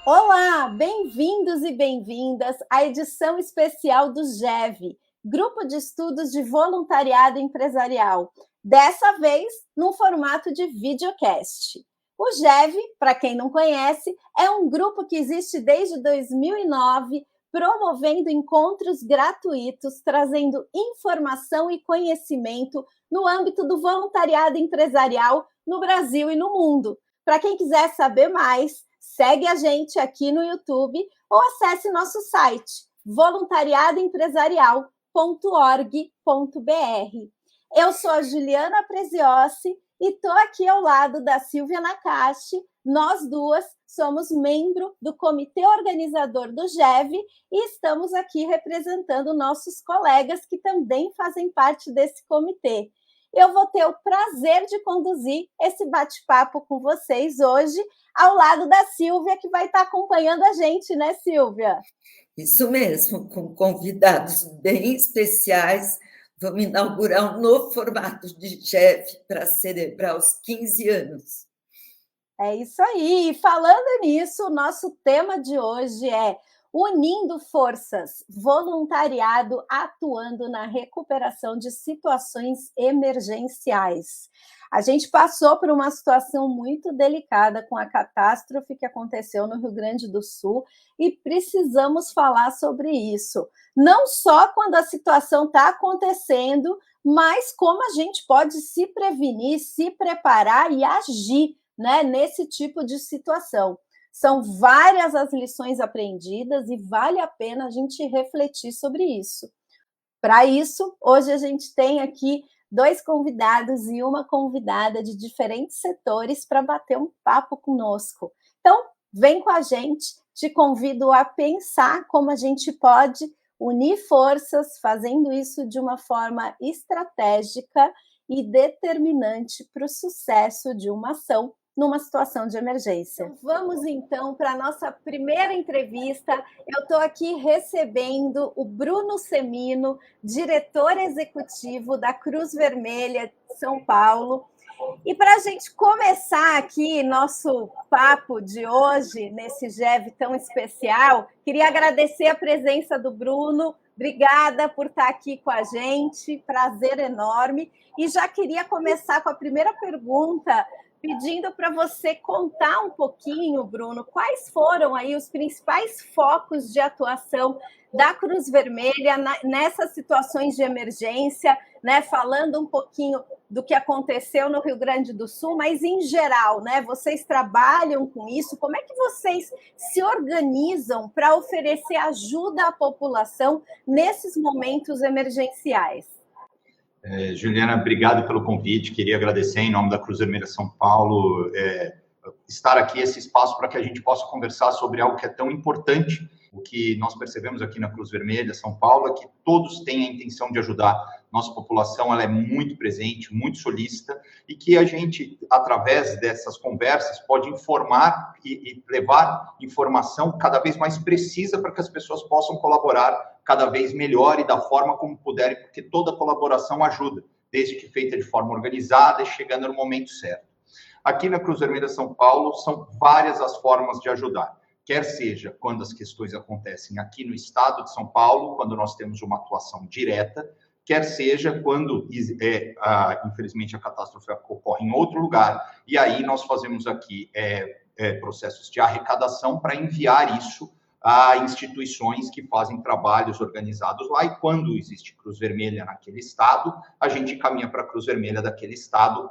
Olá, bem-vindos e bem-vindas à edição especial do GEV, Grupo de Estudos de Voluntariado Empresarial, dessa vez num formato de videocast. O GEV, para quem não conhece, é um grupo que existe desde 2009, promovendo encontros gratuitos, trazendo informação e conhecimento no âmbito do voluntariado empresarial no Brasil e no mundo. Para quem quiser saber mais, segue a gente aqui no YouTube ou acesse nosso site voluntariadoempresarial.org.br. Eu sou a Juliana Preziossi e estou aqui ao lado da Silvia Nakashi. Nós duas somos membro do comitê organizador do GEV e estamos aqui representando nossos colegas que também fazem parte desse comitê. Eu vou ter o prazer de conduzir esse bate-papo com vocês hoje, ao lado da Silvia, que vai estar acompanhando a gente, né, Silvia? Isso mesmo, com convidados bem especiais. Vamos inaugurar um novo formato de GEV para celebrar os 15 anos. É isso aí. E falando nisso, o nosso tema de hoje é Unindo Forças, voluntariado atuando na recuperação de situações emergenciais. A gente passou por uma situação muito delicada com a catástrofe que aconteceu no Rio Grande do Sul e precisamos falar sobre isso. Não só quando a situação está acontecendo, mas como a gente pode se prevenir, se preparar e agir, né, nesse tipo de situação. São várias as lições aprendidas e vale a pena a gente refletir sobre isso. Para isso, hoje a gente tem aqui 2 convidados e uma convidada de diferentes setores para bater um papo conosco. Então, vem com a gente, te convido a pensar como a gente pode unir forças, fazendo isso de uma forma estratégica e determinante para o sucesso de uma ação numa situação de emergência. Vamos então para a nossa primeira entrevista. Eu estou aqui recebendo o Bruno Semino, diretor executivo da Cruz Vermelha de São Paulo. E para a gente começar aqui nosso papo de hoje, nesse GEV tão especial, queria agradecer a presença do Bruno. Obrigada por estar aqui com a gente, prazer enorme. E já queria começar com a primeira pergunta, pedindo para você contar um pouquinho, Bruno, quais foram aí os principais focos de atuação da Cruz Vermelha nessas situações de emergência, né? Falando um pouquinho do que aconteceu no Rio Grande do Sul, mas em geral, né? Vocês trabalham com isso, como é que vocês se organizam para oferecer ajuda à população nesses momentos emergenciais? Juliana, obrigado pelo convite. Queria agradecer em nome da Cruz Vermelha São Paulo estar aqui, esse espaço para que a gente possa conversar sobre algo que é tão importante. O que nós percebemos aqui na Cruz Vermelha São Paulo é que todos têm a intenção de ajudar. Nossa população ela é muito presente, muito solícita, e que a gente, através dessas conversas, pode informar e levar informação cada vez mais precisa para que as pessoas possam colaborar cada vez melhor e da forma como puderem, porque toda colaboração ajuda, desde que feita de forma organizada e chegando no momento certo. Aqui na Cruz Vermelha São Paulo, são várias as formas de ajudar. Quer seja quando as questões acontecem aqui no estado de São Paulo, quando nós temos uma atuação direta, quer seja quando, infelizmente, a catástrofe ocorre em outro lugar, e aí nós fazemos aqui processos de arrecadação para enviar isso a instituições que fazem trabalhos organizados lá, e quando existe Cruz Vermelha naquele estado, a gente encaminha para a Cruz Vermelha daquele estado,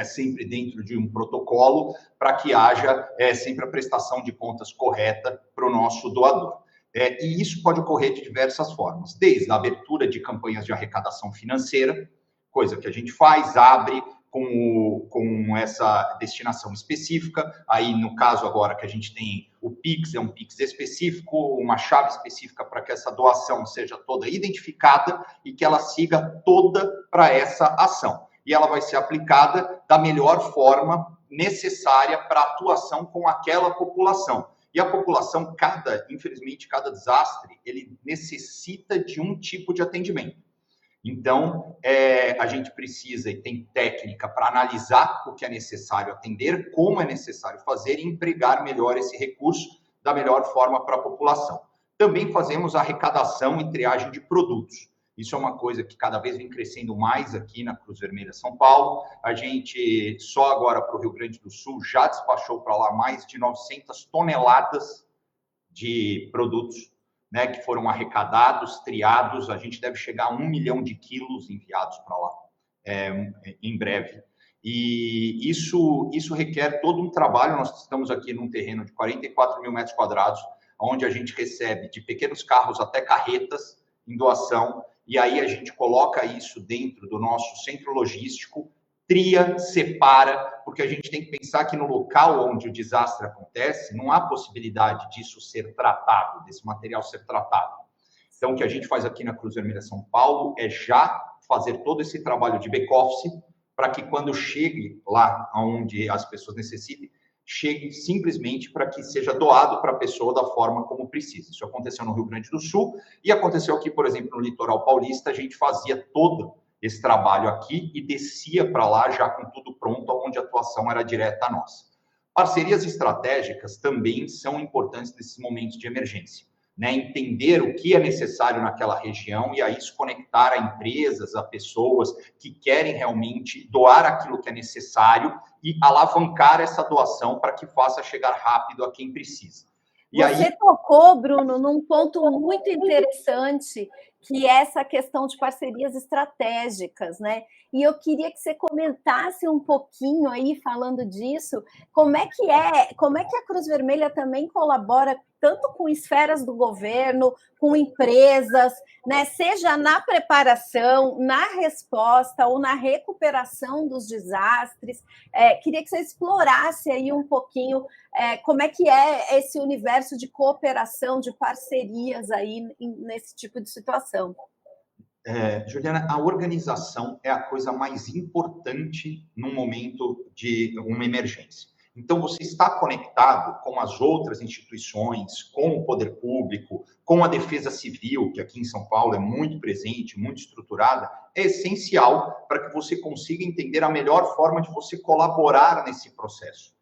sempre dentro de um protocolo, para que haja sempre a prestação de contas correta para o nosso doador. E isso pode ocorrer de diversas formas, desde a abertura de campanhas de arrecadação financeira, coisa que a gente faz, abre com essa destinação específica. Aí, no caso agora que a gente tem o Pix, é um Pix específico, uma chave específica para que essa doação seja toda identificada e que ela siga toda para essa ação. E ela vai ser aplicada da melhor forma necessária para a atuação com aquela população. E a população, infelizmente, cada desastre, ele necessita de um tipo de atendimento. Então, a gente precisa e tem técnica para analisar o que é necessário atender, como é necessário fazer e empregar melhor esse recurso da melhor forma para a população. Também fazemos arrecadação e triagem de produtos. Isso é uma coisa que cada vez vem crescendo mais aqui na Cruz Vermelha São Paulo. A gente, só agora para o Rio Grande do Sul, já despachou para lá mais de 900 toneladas de produtos, né, que foram arrecadados, triados. A gente deve chegar a 1 milhão de quilos enviados para lá em breve. E isso requer todo um trabalho. Nós estamos aqui num terreno de 44 mil metros quadrados, onde a gente recebe de pequenos carros até carretas em doação, e aí a gente coloca isso dentro do nosso centro logístico, tria, separa, porque a gente tem que pensar que no local onde o desastre acontece, não há possibilidade disso ser tratado, desse material ser tratado. Então, o que a gente faz aqui na Cruz Vermelha São Paulo é já fazer todo esse trabalho de back-office, para que quando chegue lá onde as pessoas necessitem, chegue simplesmente para que seja doado para a pessoa da forma como precisa. Isso aconteceu no Rio Grande do Sul e aconteceu aqui, por exemplo, no litoral paulista. A gente fazia todo esse trabalho aqui e descia para lá já com tudo pronto, onde a atuação era direta nossa. Parcerias estratégicas também são importantes nesses momentos de emergência, né? Entender o que é necessário naquela região e aí se conectar a empresas, a pessoas que querem realmente doar aquilo que é necessário e alavancar essa doação para que faça chegar rápido a quem precisa. E Você tocou, Bruno, num ponto muito interessante, que é essa questão de parcerias estratégicas, né? E eu queria que você comentasse um pouquinho aí, falando disso, como é que a Cruz Vermelha também colabora tanto com esferas do governo, com empresas, né? Seja na preparação, na resposta ou na recuperação dos desastres. Queria que você explorasse aí um pouquinho como é que é esse universo de cooperação, de parcerias aí nesse tipo de situação. Juliana, a organização é a coisa mais importante num momento de uma emergência. Então, você está conectado com as outras instituições, com o poder público, com a defesa civil, que aqui em São Paulo é muito presente, muito estruturada, é essencial para que você consiga entender a melhor forma de você colaborar nesse processo.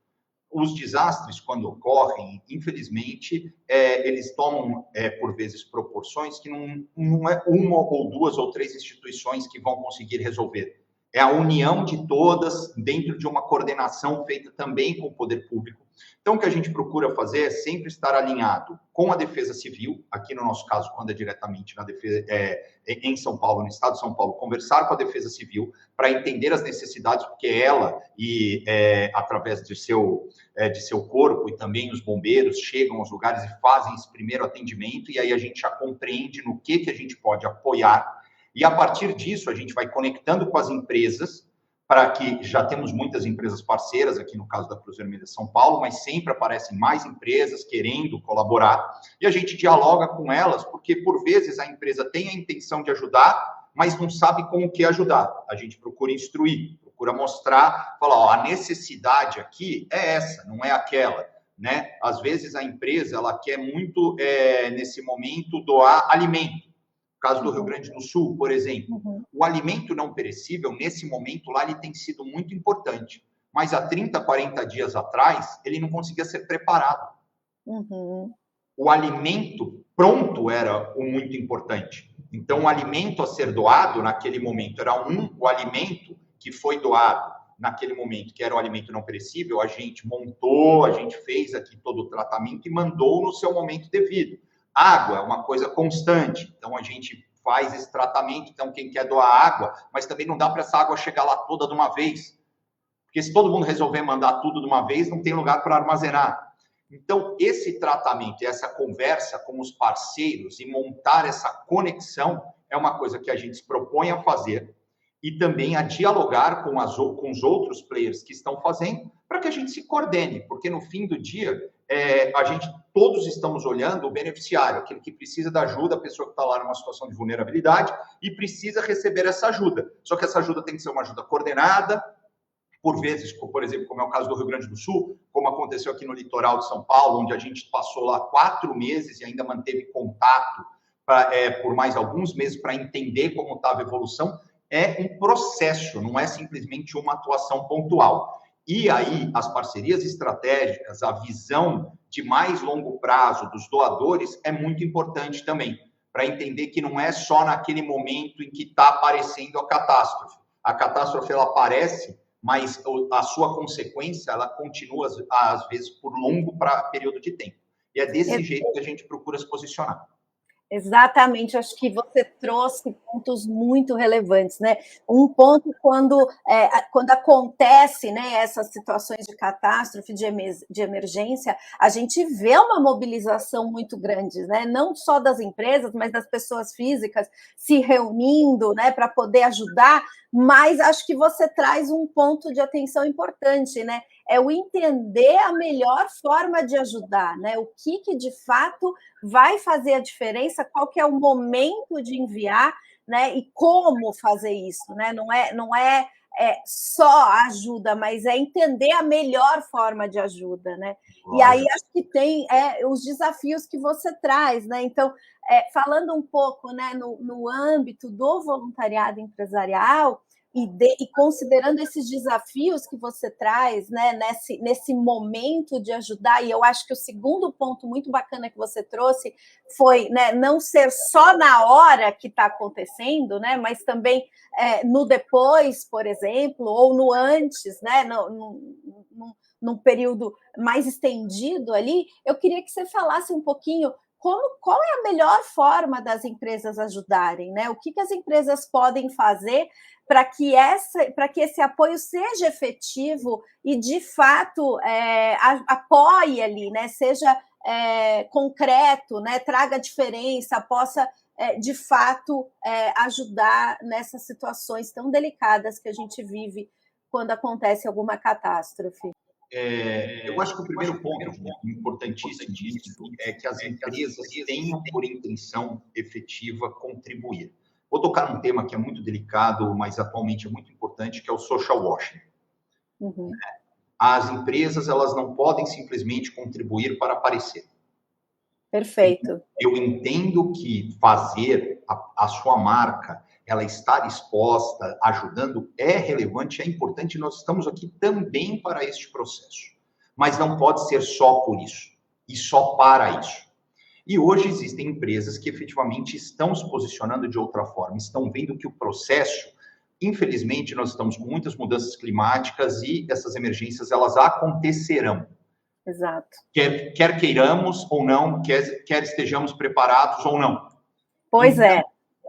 Os desastres, quando ocorrem, infelizmente, eles tomam, por vezes, proporções que não é uma ou duas ou três instituições que vão conseguir resolver. É a união de todas dentro de uma coordenação feita também com o poder público. Então, o que a gente procura fazer é sempre estar alinhado com a Defesa Civil, aqui no nosso caso, quando é diretamente na defesa, em São Paulo, no estado de São Paulo, conversar com a Defesa Civil para entender as necessidades, porque ela, através de seu corpo e também os bombeiros, chegam aos lugares e fazem esse primeiro atendimento, e aí a gente já compreende no que a gente pode apoiar. E, a partir disso, a gente vai conectando com as empresas, para que já temos muitas empresas parceiras, aqui no caso da Cruz Vermelha São Paulo, mas sempre aparecem mais empresas querendo colaborar, e a gente dialoga com elas, porque, por vezes, a empresa tem a intenção de ajudar, mas não sabe como que ajudar. A gente procura instruir, procura mostrar, falar, a necessidade aqui é essa, não é aquela, né? Às vezes, a empresa, ela quer muito, nesse momento, doar alimento. No caso do Rio Grande do Sul, por exemplo, o alimento não perecível, nesse momento lá, ele tem sido muito importante. Mas há 30, 40 dias atrás, ele não conseguia ser preparado. O alimento pronto era o muito importante. Então, o alimento a ser doado naquele momento era o alimento que foi doado naquele momento, que era o alimento não perecível, a gente montou, a gente fez aqui todo o tratamento e mandou no seu momento devido. Água é uma coisa constante, então a gente faz esse tratamento. Então, quem quer doar água, mas também não dá para essa água chegar lá toda de uma vez, porque se todo mundo resolver mandar tudo de uma vez, não tem lugar para armazenar. Então, esse tratamento e essa conversa com os parceiros e montar essa conexão é uma coisa que a gente se propõe a fazer e também a dialogar com os outros players que estão fazendo, para que a gente se coordene, porque no fim do dia, todos estamos olhando o beneficiário, aquele que precisa da ajuda, a pessoa que está lá numa situação de vulnerabilidade e precisa receber essa ajuda. Só que essa ajuda tem que ser uma ajuda coordenada, por vezes, por exemplo, como é o caso do Rio Grande do Sul, como aconteceu aqui no litoral de São Paulo, onde a gente passou lá 4 meses e ainda manteve contato por mais alguns meses para entender como estava a evolução. É um processo, não é simplesmente uma atuação pontual. E aí, as parcerias estratégicas, a visão de mais longo prazo dos doadores é muito importante também, para entender que não é só naquele momento em que está aparecendo a catástrofe. A catástrofe, ela aparece, mas a sua consequência, ela continua, às vezes, por longo período de tempo. E é desse jeito que a gente procura se posicionar. Exatamente, acho que você trouxe pontos muito relevantes, né? Um ponto quando acontece, né, essas situações de catástrofe, de emergência, a gente vê uma mobilização muito grande, né? Não só das empresas, mas das pessoas físicas se reunindo, né, para poder ajudar, mas acho que você traz um ponto de atenção importante, né? É o entender a melhor forma de ajudar, né? O que de fato vai fazer a diferença, qual que é o momento de enviar, né? E como fazer isso, né? Não é só ajuda, mas é entender a melhor forma de ajuda, né? E aí acho que tem os desafios que você traz, né? Então, falando um pouco, né, no âmbito do voluntariado empresarial, e considerando esses desafios que você traz, né, nesse momento de ajudar, e eu acho que o segundo ponto muito bacana que você trouxe foi, né, não ser só na hora que está acontecendo, né, mas também no depois, por exemplo, ou no antes, né, num período mais estendido ali. Eu queria que você falasse um pouquinho qual é a melhor forma das empresas ajudarem, né? O que as empresas podem fazer para que esse apoio seja efetivo e, de fato, apoie ali, né? Seja concreto, né? Traga diferença, possa, de fato, ajudar nessas situações tão delicadas que a gente vive quando acontece alguma catástrofe. Eu acho que o primeiro ponto importantíssimo disso é que as empresas tenham por intenção efetiva contribuir. Vou tocar num tema que é muito delicado, mas atualmente é muito importante, que é o social washing. Uhum. As empresas, elas não podem simplesmente contribuir para aparecer. Perfeito. Eu entendo que fazer a sua marca, ela estar exposta, ajudando, é relevante, é importante, nós estamos aqui também para este processo. Mas não pode ser só por isso, e só para isso. E hoje existem empresas que efetivamente estão se posicionando de outra forma, estão vendo que o processo, infelizmente, nós estamos com muitas mudanças climáticas e essas emergências, elas acontecerão. Exato. Quer queiramos ou não, quer estejamos preparados ou não. Pois então,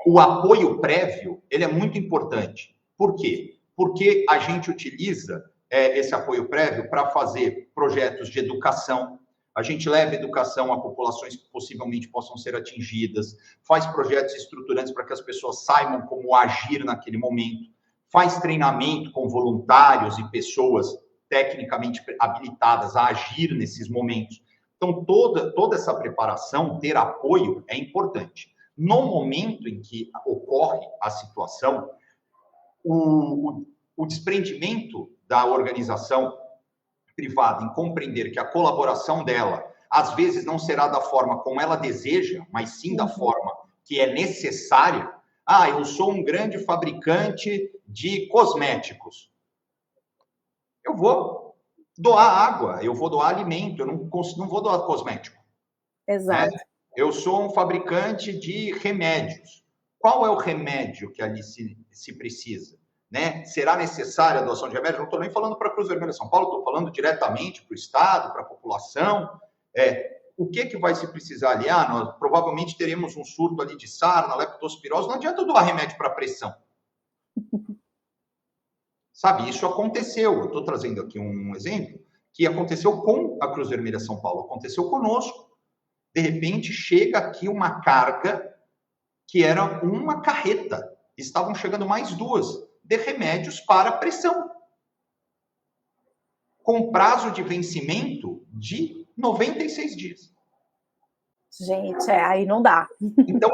o apoio prévio, ele é muito importante. Por quê? Porque a gente utiliza esse apoio prévio para fazer projetos de educação. A gente leva educação a populações que possivelmente possam ser atingidas, faz projetos estruturantes para que as pessoas saibam como agir naquele momento, faz treinamento com voluntários e pessoas tecnicamente habilitadas a agir nesses momentos. Então, toda essa preparação, ter apoio, é importante. No momento em que ocorre a situação, o desprendimento da organização privada em compreender que a colaboração dela, às vezes, não será da forma como ela deseja, mas sim da forma que é necessária. Eu sou um grande fabricante de cosméticos. Eu vou doar água, eu vou doar alimento, eu não vou doar cosmético. Exato. Né? Eu sou um fabricante de remédios. Qual é o remédio que ali se precisa? Né? Será necessária a doação de remédio? Não estou nem falando para a Cruz Vermelha São Paulo, estou falando diretamente para o Estado, para a população. O que vai se precisar ali? Nós provavelmente teremos um surto ali de sarna, leptospirose. Não adianta doar remédio para pressão. Sabe, isso aconteceu. Eu estou trazendo aqui um exemplo que aconteceu com a Cruz Vermelha São Paulo, aconteceu conosco. De repente, chega aqui uma carga que era uma carreta. Estavam chegando mais 2 de remédios para pressão. Com prazo de vencimento de 96 dias. Gente, aí não dá. Então,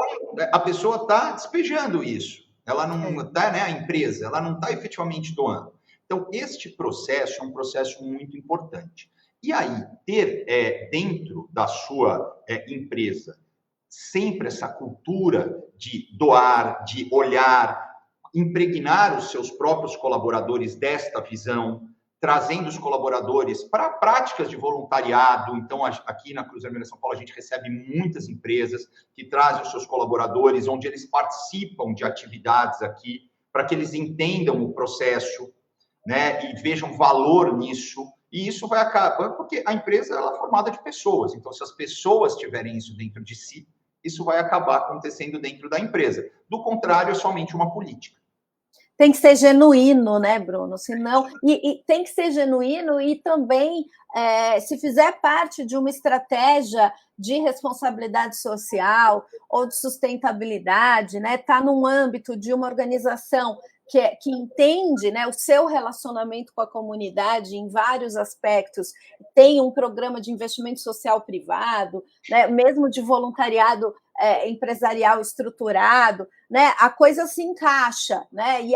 a pessoa está despejando isso. Ela não está, né, a empresa, ela não está efetivamente doando. Então, este processo é um processo muito importante. E aí, ter dentro da sua empresa sempre essa cultura de doar, de olhar, impregnar os seus próprios colaboradores desta visão, trazendo os colaboradores para práticas de voluntariado. Então, aqui na Cruz Vermelha São Paulo, a gente recebe muitas empresas que trazem os seus colaboradores, onde eles participam de atividades aqui, para que eles entendam o processo, né, e vejam valor nisso. E isso vai acabar, porque a empresa ela é formada de pessoas. Então, se as pessoas tiverem isso dentro de si, isso vai acabar acontecendo dentro da empresa. Do contrário, é somente uma política. Tem que ser genuíno, né, Bruno? Senão, e tem que ser genuíno e também, se fizer parte de uma estratégia de responsabilidade social ou de sustentabilidade, né, está num âmbito de uma organização que entende, né, o seu relacionamento com a comunidade em vários aspectos, tem um programa de investimento social privado, né, mesmo de voluntariado empresarial estruturado, né, a coisa se encaixa, né, e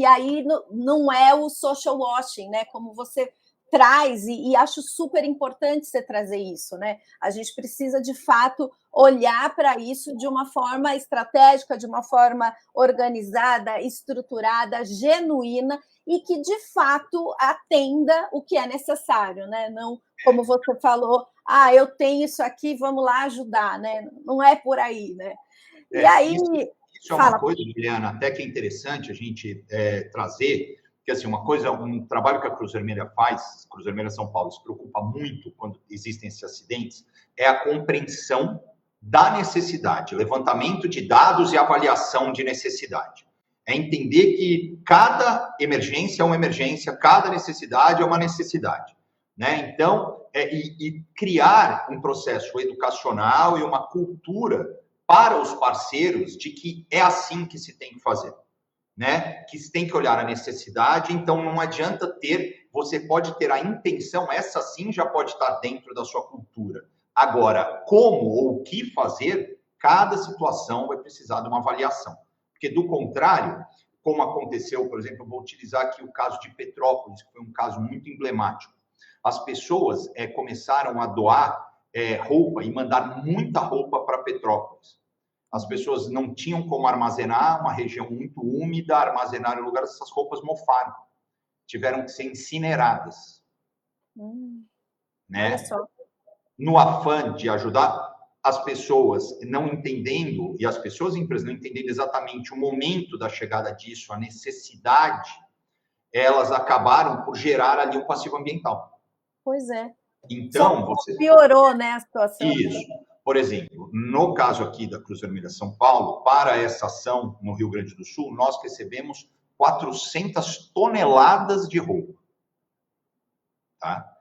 aí não é o social washing, né, como você traz, e acho super importante você trazer isso, né? A gente precisa, de fato, olhar para isso de uma forma estratégica, de uma forma organizada, estruturada, genuína, e que, de fato, atenda o que é necessário, né? Não, como você falou, eu tenho isso aqui, vamos lá ajudar, né? Não é por aí, né? E aí... Isso é uma coisa, Juliana, até que é interessante a gente trazer, porque assim, uma coisa, um trabalho que a Cruz Vermelha faz, Cruz Vermelha São Paulo se preocupa muito quando existem esses acidentes, é a compreensão da necessidade, levantamento de dados e avaliação de necessidade. É entender que cada emergência é uma emergência, cada necessidade é uma necessidade, né? Então, e criar um processo educacional e uma cultura para os parceiros de que é assim que se tem que fazer, né? Que se tem que olhar a necessidade, então não adianta você pode ter a intenção, essa sim já pode estar dentro da sua cultura. Agora, como ou o que fazer, cada situação vai precisar de uma avaliação. Porque, do contrário, como aconteceu, por exemplo, eu vou utilizar aqui o caso de Petrópolis, que foi um caso muito emblemático. As pessoas começaram a doar roupa e mandar muita roupa para Petrópolis. As pessoas não tinham como armazenar, uma região muito úmida, armazenar em lugar, essas roupas mofaram. Tiveram que ser incineradas. Né? Olha só. No afã de ajudar as pessoas não entendendo, e as pessoas e empresas não entendendo exatamente o momento da chegada disso, a necessidade, elas acabaram por gerar ali um passivo ambiental. Pois é. Então, piorou, né, a situação. Isso. Por exemplo, no caso aqui da Cruz Vermelha São Paulo, para essa ação no Rio Grande do Sul, nós recebemos 400 toneladas de roupa. Tá?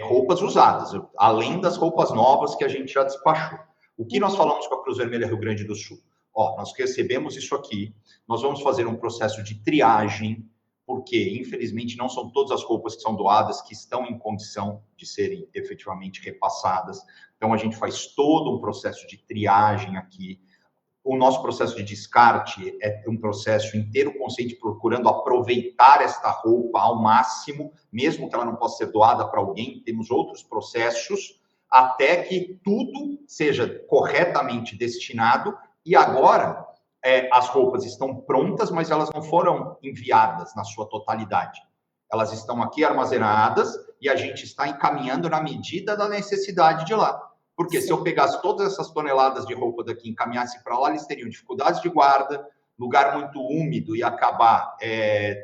Roupas usadas, além das roupas novas que a gente já despachou. O que nós falamos com a Cruz Vermelha Rio Grande do Sul? Nós recebemos isso aqui, nós vamos fazer um processo de triagem, porque, infelizmente, não são todas as roupas que são doadas que estão em condição de serem efetivamente repassadas. Então, a gente faz todo um processo de triagem aqui. O nosso processo de descarte é um processo inteiro consciente, procurando aproveitar esta roupa ao máximo, mesmo que ela não possa ser doada para alguém. Temos outros processos até que tudo seja corretamente destinado. E agora, as roupas estão prontas, mas elas não foram enviadas na sua totalidade. Elas estão aqui armazenadas e a gente está encaminhando na medida da necessidade de lá. Porque se eu pegasse todas essas toneladas de roupa daqui e encaminhasse para lá, eles teriam dificuldades de guarda, lugar muito úmido e acabar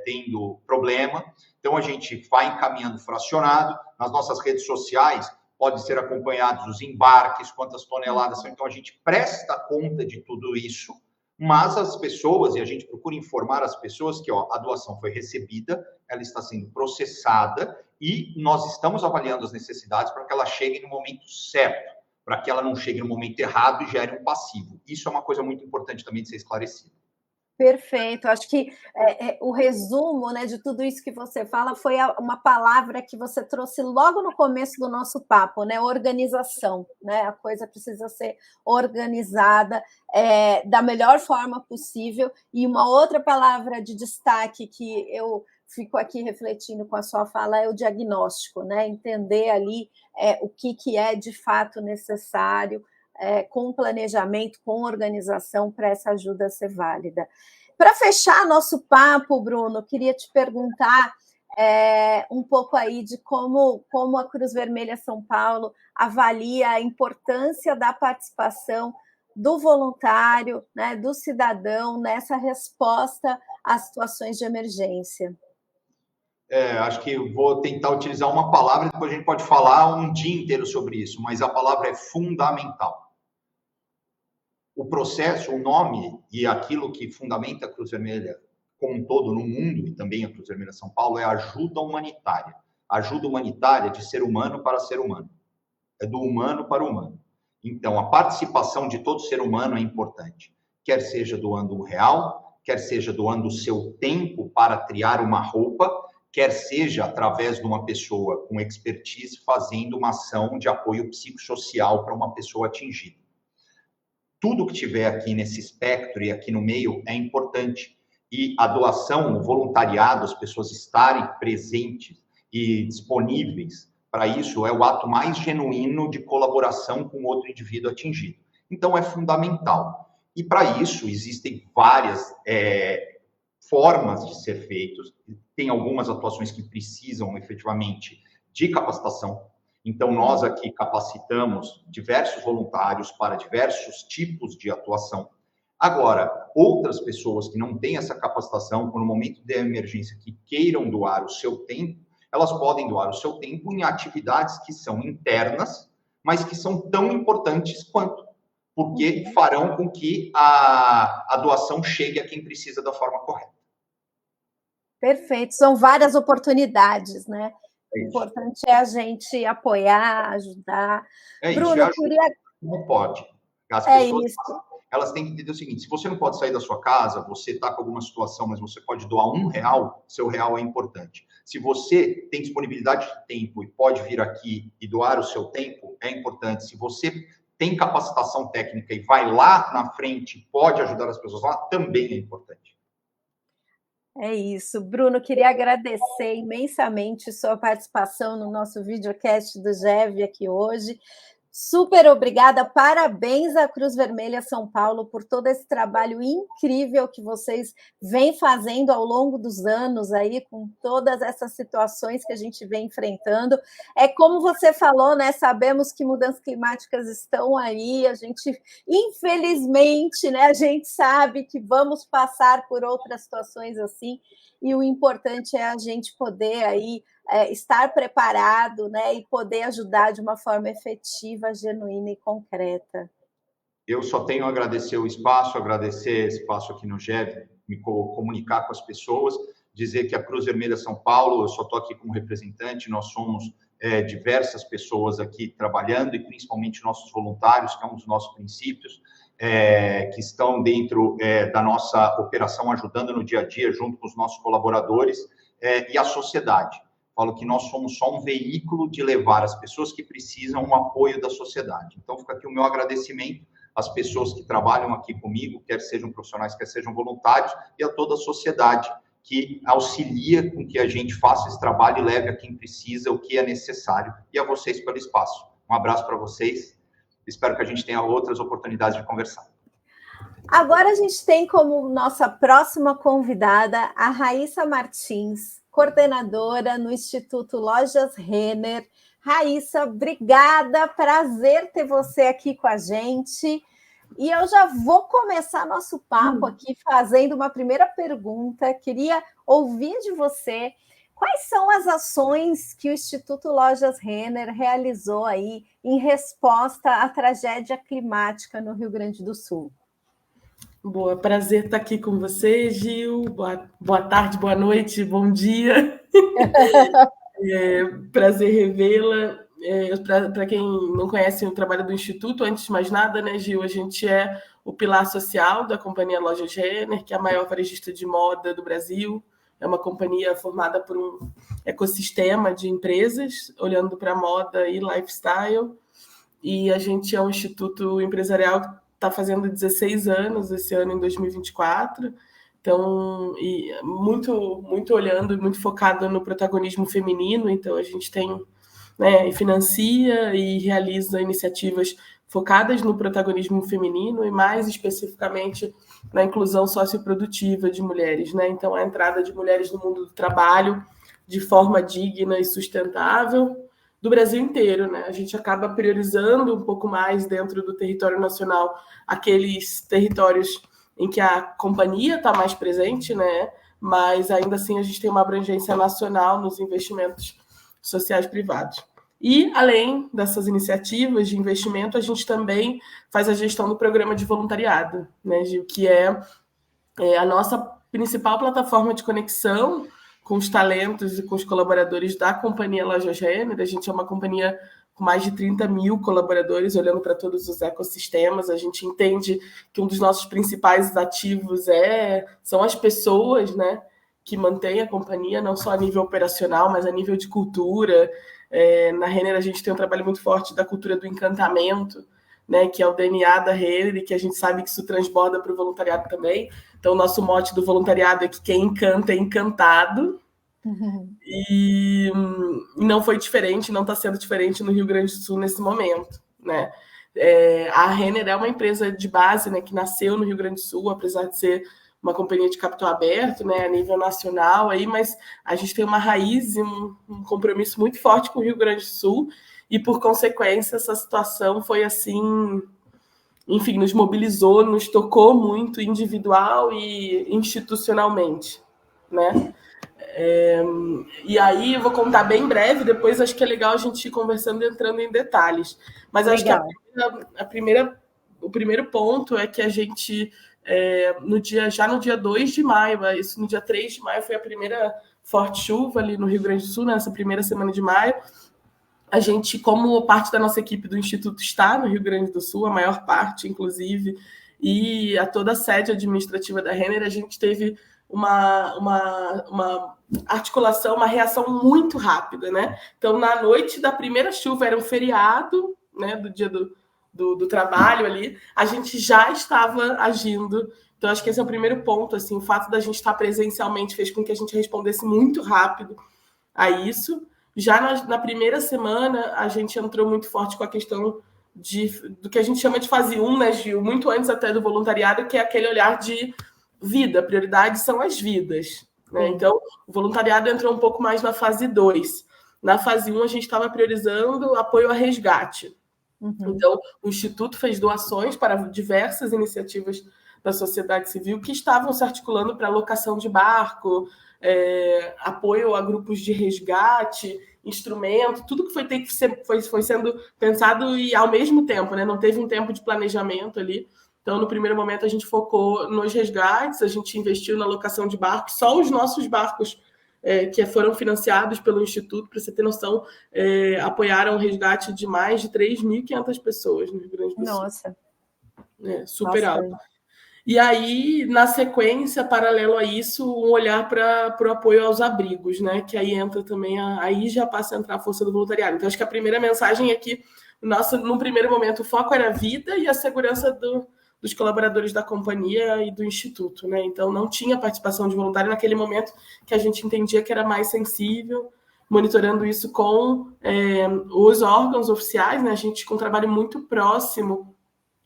tendo problema. Então, a gente vai encaminhando fracionado. Nas nossas redes sociais, pode ser acompanhados os embarques, quantas toneladas são. Então, a gente presta conta de tudo isso, mas as pessoas, e a gente procura informar as pessoas que a doação foi recebida, ela está sendo processada e nós estamos avaliando as necessidades para que ela chegue no momento certo, para que ela não chegue no momento errado e gere um passivo. Isso é uma coisa muito importante também de ser esclarecido. Perfeito. Acho que o resumo, né, de tudo isso que você fala foi uma palavra que você trouxe logo no começo do nosso papo, né? Organização. Né? A coisa precisa ser organizada da melhor forma possível. E uma outra palavra de destaque que eu fico aqui refletindo com a sua fala é o diagnóstico, né? Entender ali o que é de fato necessário, com planejamento, com organização, para essa ajuda ser válida. Para fechar nosso papo, Bruno, queria te perguntar um pouco aí de como a Cruz Vermelha São Paulo avalia a importância da participação do voluntário, né, do cidadão, nessa resposta às situações de emergência. Acho que vou tentar utilizar uma palavra, depois a gente pode falar um dia inteiro sobre isso, mas a palavra é fundamental. O processo, o nome e aquilo que fundamenta a Cruz Vermelha como um todo no mundo, e também a Cruz Vermelha São Paulo, é ajuda humanitária. Ajuda humanitária de ser humano para ser humano. É do humano para o humano. Então, a participação de todo ser humano é importante. Quer seja doando R$1, quer seja doando o seu tempo para triar uma roupa, quer seja através de uma pessoa com expertise fazendo uma ação de apoio psicossocial para uma pessoa atingida. Tudo que tiver aqui nesse espectro e aqui no meio é importante. E a doação, o voluntariado, as pessoas estarem presentes e disponíveis para isso, é o ato mais genuíno de colaboração com outro indivíduo atingido. Então, é fundamental. E para isso, existem várias formas de ser feitos. Tem algumas atuações que precisam, efetivamente, de capacitação. Então, nós aqui capacitamos diversos voluntários para diversos tipos de atuação. Agora, outras pessoas que não têm essa capacitação, no momento de emergência, que queiram doar o seu tempo, elas podem doar o seu tempo em atividades que são internas, mas que são tão importantes quanto, porque farão com que a doação chegue a quem precisa da forma correta. Perfeito, são várias oportunidades, né? O importante é a gente apoiar, ajudar. Bruno, eu queria... Não pode. As pessoas, elas têm que entender o seguinte: se você não pode sair da sua casa, você está com alguma situação, mas você pode doar R$1, seu real é importante. Se você tem disponibilidade de tempo e pode vir aqui e doar o seu tempo, é importante. Se você tem capacitação técnica e vai lá na frente, pode ajudar as pessoas lá, também é importante. É isso. Bruno, queria agradecer imensamente sua participação no nosso videocast do GEV aqui hoje. Super obrigada, parabéns à Cruz Vermelha São Paulo por todo esse trabalho incrível que vocês vêm fazendo ao longo dos anos aí, com todas essas situações que a gente vem enfrentando. É como você falou, né? Sabemos que mudanças climáticas estão aí, a gente, infelizmente, né, a gente sabe que vamos passar por outras situações assim, e o importante é a gente poder aí estar preparado, né, e poder ajudar de uma forma efetiva, genuína e concreta. Eu só tenho a agradecer o espaço, agradecer esse espaço aqui no GEV, me comunicar com as pessoas, dizer que a Cruz Vermelha São Paulo, eu só estou aqui como representante, nós somos diversas pessoas aqui trabalhando, e principalmente nossos voluntários, que é um dos nossos princípios, que estão dentro da nossa operação, ajudando no dia a dia, junto com os nossos colaboradores e a sociedade. Falo que nós somos só um veículo de levar as pessoas que precisam um apoio da sociedade. Então, fica aqui o meu agradecimento às pessoas que trabalham aqui comigo, quer sejam profissionais, quer sejam voluntários, e a toda a sociedade que auxilia com que a gente faça esse trabalho e leve a quem precisa o que é necessário, e a vocês pelo espaço. Um abraço para vocês. Espero que a gente tenha outras oportunidades de conversar. Agora a gente tem como nossa próxima convidada a Raíssa Martins, coordenadora no Instituto Lojas Renner. Raíssa, obrigada, prazer ter você aqui com a gente. E eu já vou começar nosso papo aqui fazendo uma primeira pergunta. Queria ouvir de você quais são as ações que o Instituto Lojas Renner realizou aí em resposta à tragédia climática no Rio Grande do Sul. Boa, prazer estar aqui com você, Gil. Boa tarde, boa noite, bom dia. Prazer revê-la. Para quem não conhece o trabalho do Instituto, antes de mais nada, né, Gil, a gente é o pilar social da companhia Lojas Renner, que é a maior varejista de moda do Brasil. É uma companhia formada por um ecossistema de empresas, olhando para moda e lifestyle. E a gente é um instituto empresarial que está fazendo 16 anos esse ano, em 2024. Então, e muito olhando e muito focado no protagonismo feminino. Então, a gente tem, né, financia e realiza iniciativas focadas no protagonismo feminino e mais especificamente na inclusão socioprodutiva de mulheres, né? Então, a entrada de mulheres no mundo do trabalho de forma digna e sustentável do Brasil inteiro, né? A gente acaba priorizando um pouco mais dentro do território nacional aqueles territórios em que a companhia está mais presente, né? Mas ainda assim a gente tem uma abrangência nacional nos investimentos sociais privados. E, além dessas iniciativas de investimento, a gente também faz a gestão do programa de voluntariado, né, Gil, que é a nossa principal plataforma de conexão com os talentos e com os colaboradores da Companhia Lojas Renner. A gente é uma companhia com mais de 30 mil colaboradores, olhando para todos os ecossistemas. A gente entende que um dos nossos principais ativos são as pessoas, né, que mantêm a companhia, não só a nível operacional, mas a nível de cultura. Na Renner, a gente tem um trabalho muito forte da cultura do encantamento, né, que é o DNA da Renner, e que a gente sabe que isso transborda para o voluntariado também. Então, o nosso mote do voluntariado é que quem encanta é encantado. Uhum. E não foi diferente, não está sendo diferente no Rio Grande do Sul nesse momento, né? A Renner é uma empresa de base, né, que nasceu no Rio Grande do Sul, apesar de ser uma companhia de capital aberto, né, a nível nacional, aí, mas a gente tem uma raiz e um compromisso muito forte com o Rio Grande do Sul, e por consequência essa situação foi assim, enfim, nos mobilizou, nos tocou muito individual e institucionalmente, né? E aí eu vou contar bem breve, depois acho que é legal a gente ir conversando, entrando em detalhes. Mas acho que o primeiro ponto é que a gente, no dia 2 de maio, isso no dia 3 de maio foi a primeira forte chuva ali no Rio Grande do Sul, nessa primeira semana de maio. A gente, como parte da nossa equipe do Instituto está no Rio Grande do Sul, a maior parte, inclusive, e a toda a sede administrativa da Renner, a gente teve uma articulação, uma reação muito rápida, né? Então, na noite da primeira chuva, era um feriado, né, do dia do trabalho ali, a gente já estava agindo. Então, acho que esse é o primeiro ponto, assim, o fato da gente estar presencialmente fez com que a gente respondesse muito rápido a isso. Já na primeira semana, a gente entrou muito forte com a questão do que a gente chama de fase 1, né, Gil? Muito antes até do voluntariado, que é aquele olhar de vida, prioridades são as vidas, né? Então, o voluntariado entrou um pouco mais na fase 2. Na fase 1, a gente estava priorizando apoio a resgate. Uhum. Então, o Instituto fez doações para diversas iniciativas da sociedade civil que estavam se articulando para locação de barco, apoio a grupos de resgate, instrumento, tudo que foi sendo pensado e ao mesmo tempo, né? Não teve um tempo de planejamento ali. Então, no primeiro momento, a gente focou nos resgates, a gente investiu na locação de barcos, só os nossos barcos que foram financiados pelo Instituto, para você ter noção, apoiaram o resgate de mais de 3.500 pessoas no Rio Grande do Sul. Nossa! Super alto. E aí, na sequência, paralelo a isso, um olhar para o apoio aos abrigos, né? Que aí entra também, aí já passa a entrar a força do voluntariado. Então, acho que a primeira mensagem é que, no primeiro momento, o foco era a vida e a segurança dos colaboradores da companhia e do Instituto, né? Então, não tinha participação de voluntário naquele momento que a gente entendia que era mais sensível, monitorando isso com os órgãos oficiais, né? A gente, com um trabalho muito próximo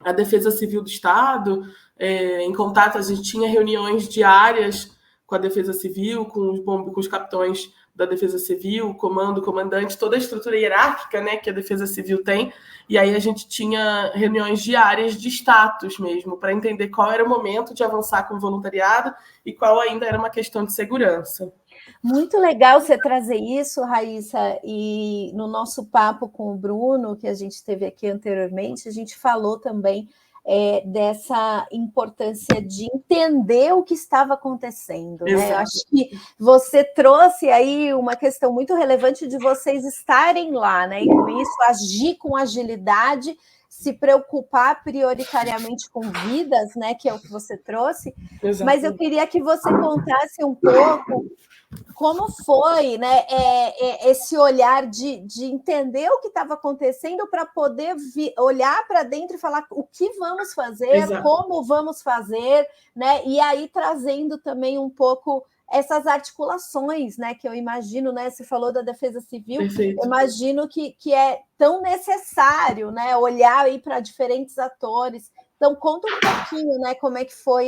à Defesa Civil do Estado, em contato, a gente tinha reuniões diárias com a Defesa Civil, com os capitães da Defesa Civil, comandante, toda a estrutura hierárquica, né, que a Defesa Civil tem, e aí a gente tinha reuniões diárias de status mesmo, para entender qual era o momento de avançar com o voluntariado e qual ainda era uma questão de segurança. Muito legal você trazer isso, Raíssa, e no nosso papo com o Bruno, que a gente teve aqui anteriormente, a gente falou também dessa importância de entender o que estava acontecendo, né? Eu acho que você trouxe aí uma questão muito relevante de vocês estarem lá, né? E com isso agir com agilidade, se preocupar prioritariamente com vidas, né? Que é o que você trouxe. Exato. Mas eu queria que você contasse um pouco como foi, né, esse olhar de entender o que estava acontecendo para poder olhar para dentro e falar o que vamos fazer, Exato. Como vamos fazer, né? E aí trazendo também um pouco essas articulações, né, que eu imagino, né, você falou da Defesa Civil, Perfeito. eu imagino que é tão necessário, né, olhar aí para diferentes atores. Então, conta um pouquinho, né, como é que foi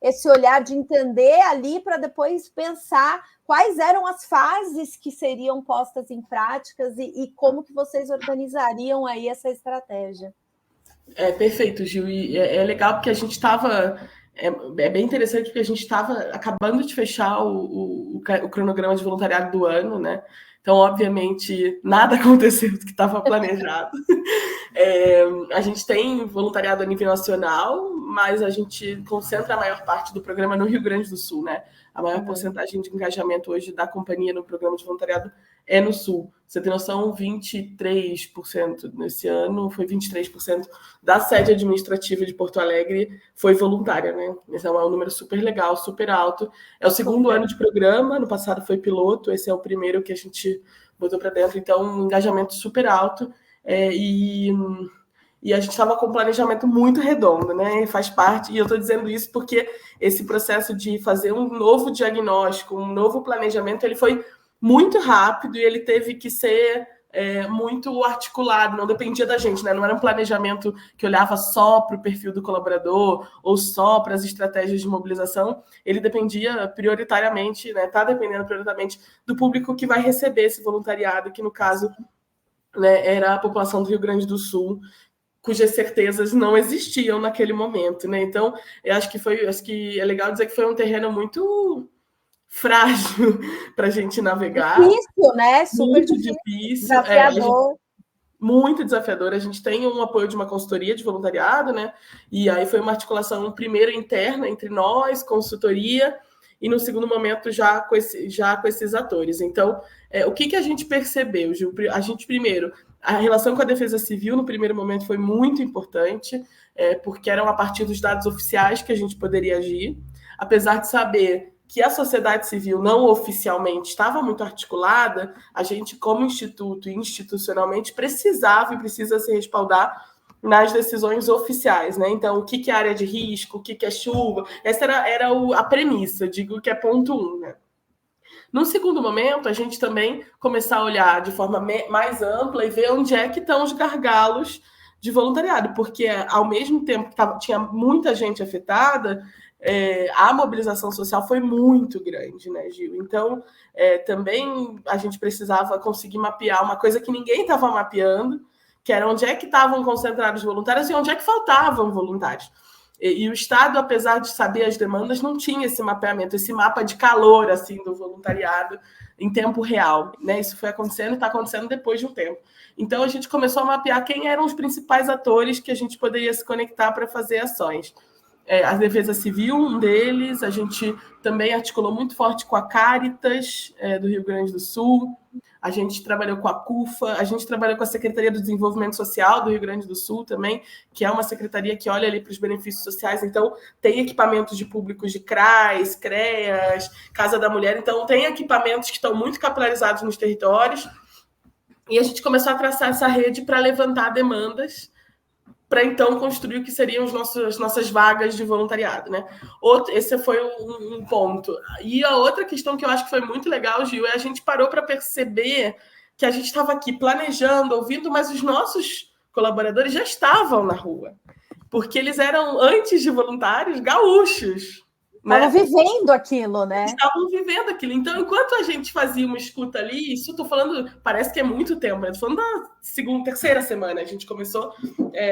esse olhar de entender ali para depois pensar quais eram as fases que seriam postas em práticas e como que vocês organizariam aí essa estratégia. Perfeito, Gil. E é legal porque a gente estava... É bem interessante porque a gente estava acabando de fechar o cronograma de voluntariado do ano, né? Então, obviamente, nada aconteceu do que estava planejado. A gente tem voluntariado a nível nacional, mas a gente concentra a maior parte do programa no Rio Grande do Sul, né? A maior porcentagem de engajamento hoje da companhia no programa de voluntariado é no Sul. Você tem noção, 23% nesse ano, foi 23% da sede administrativa de Porto Alegre foi voluntária, né? Esse é um número super legal, super alto. É o segundo ano de programa, no passado foi piloto, esse é o primeiro que a gente botou para dentro, então um engajamento super alto. E a gente estava com um planejamento muito redondo, né? Faz parte, e eu estou dizendo isso porque esse processo de fazer um novo diagnóstico, um novo planejamento, ele foi muito rápido e ele teve que ser muito articulado, não dependia da gente, né? Não era um planejamento que olhava só para o perfil do colaborador ou só para as estratégias de mobilização, ele dependia prioritariamente, né? Está dependendo prioritariamente do público que vai receber esse voluntariado, que no caso, né, era a população do Rio Grande do Sul, cujas certezas não existiam naquele momento, né? Então, eu acho que é legal dizer que foi um terreno muito frágil para a gente navegar. Difícil, né? Super muito difícil. Desafiador. Muito desafiador. A gente tem um apoio de uma consultoria de voluntariado, né? E aí foi uma articulação primeiro interna entre nós, consultoria, e no segundo momento já com esses atores. Então, o que a gente percebeu, Gil? A gente, primeiro, a relação com a Defesa Civil, no primeiro momento, foi muito importante, porque eram a partir dos dados oficiais que a gente poderia agir, apesar de saber que a sociedade civil não oficialmente estava muito articulada, a gente, como instituto e institucionalmente, precisava e precisa se respaldar nas decisões oficiais, né? Então, o que é área de risco, o que é chuva, essa era a premissa, digo que é ponto 1, né? No segundo momento, a gente também começar a olhar de forma mais ampla e ver onde é que estão os gargalos de voluntariado, porque ao mesmo tempo que tinha muita gente afetada, a mobilização social foi muito grande, né, Gil? Então, também a gente precisava conseguir mapear uma coisa que ninguém estava mapeando, que era onde é que estavam concentrados voluntários e onde é que faltavam voluntários. E o Estado, apesar de saber as demandas, não tinha esse mapeamento, esse mapa de calor assim do voluntariado em tempo real, né? Isso foi acontecendo e está acontecendo depois de um tempo. Então, a gente começou a mapear quem eram os principais atores que a gente poderia se conectar para fazer ações. A Defesa Civil, um deles, a gente também articulou muito forte com a Caritas do Rio Grande do Sul, a gente trabalhou com a CUFA, a gente trabalhou com a Secretaria do Desenvolvimento Social do Rio Grande do Sul também, que é uma secretaria que olha ali para os benefícios sociais, então tem equipamentos de públicos de CRAS, CREAS, Casa da Mulher, então tem equipamentos que estão muito capilarizados nos territórios, e a gente começou a traçar essa rede para levantar demandas, para então construir o que seriam as nossas vagas de voluntariado, né? Esse foi um ponto. E a outra questão que eu acho que foi muito legal, Gil, a gente parou para perceber que a gente estava aqui planejando, ouvindo, mas os nossos colaboradores já estavam na rua, porque eles eram, antes de voluntários, gaúchos. Estavam vivendo aquilo, né? Estavam vivendo aquilo. Então, enquanto a gente fazia uma escuta ali, isso estou falando, parece que é muito tempo, né? Estou falando da terceira semana. A gente começou,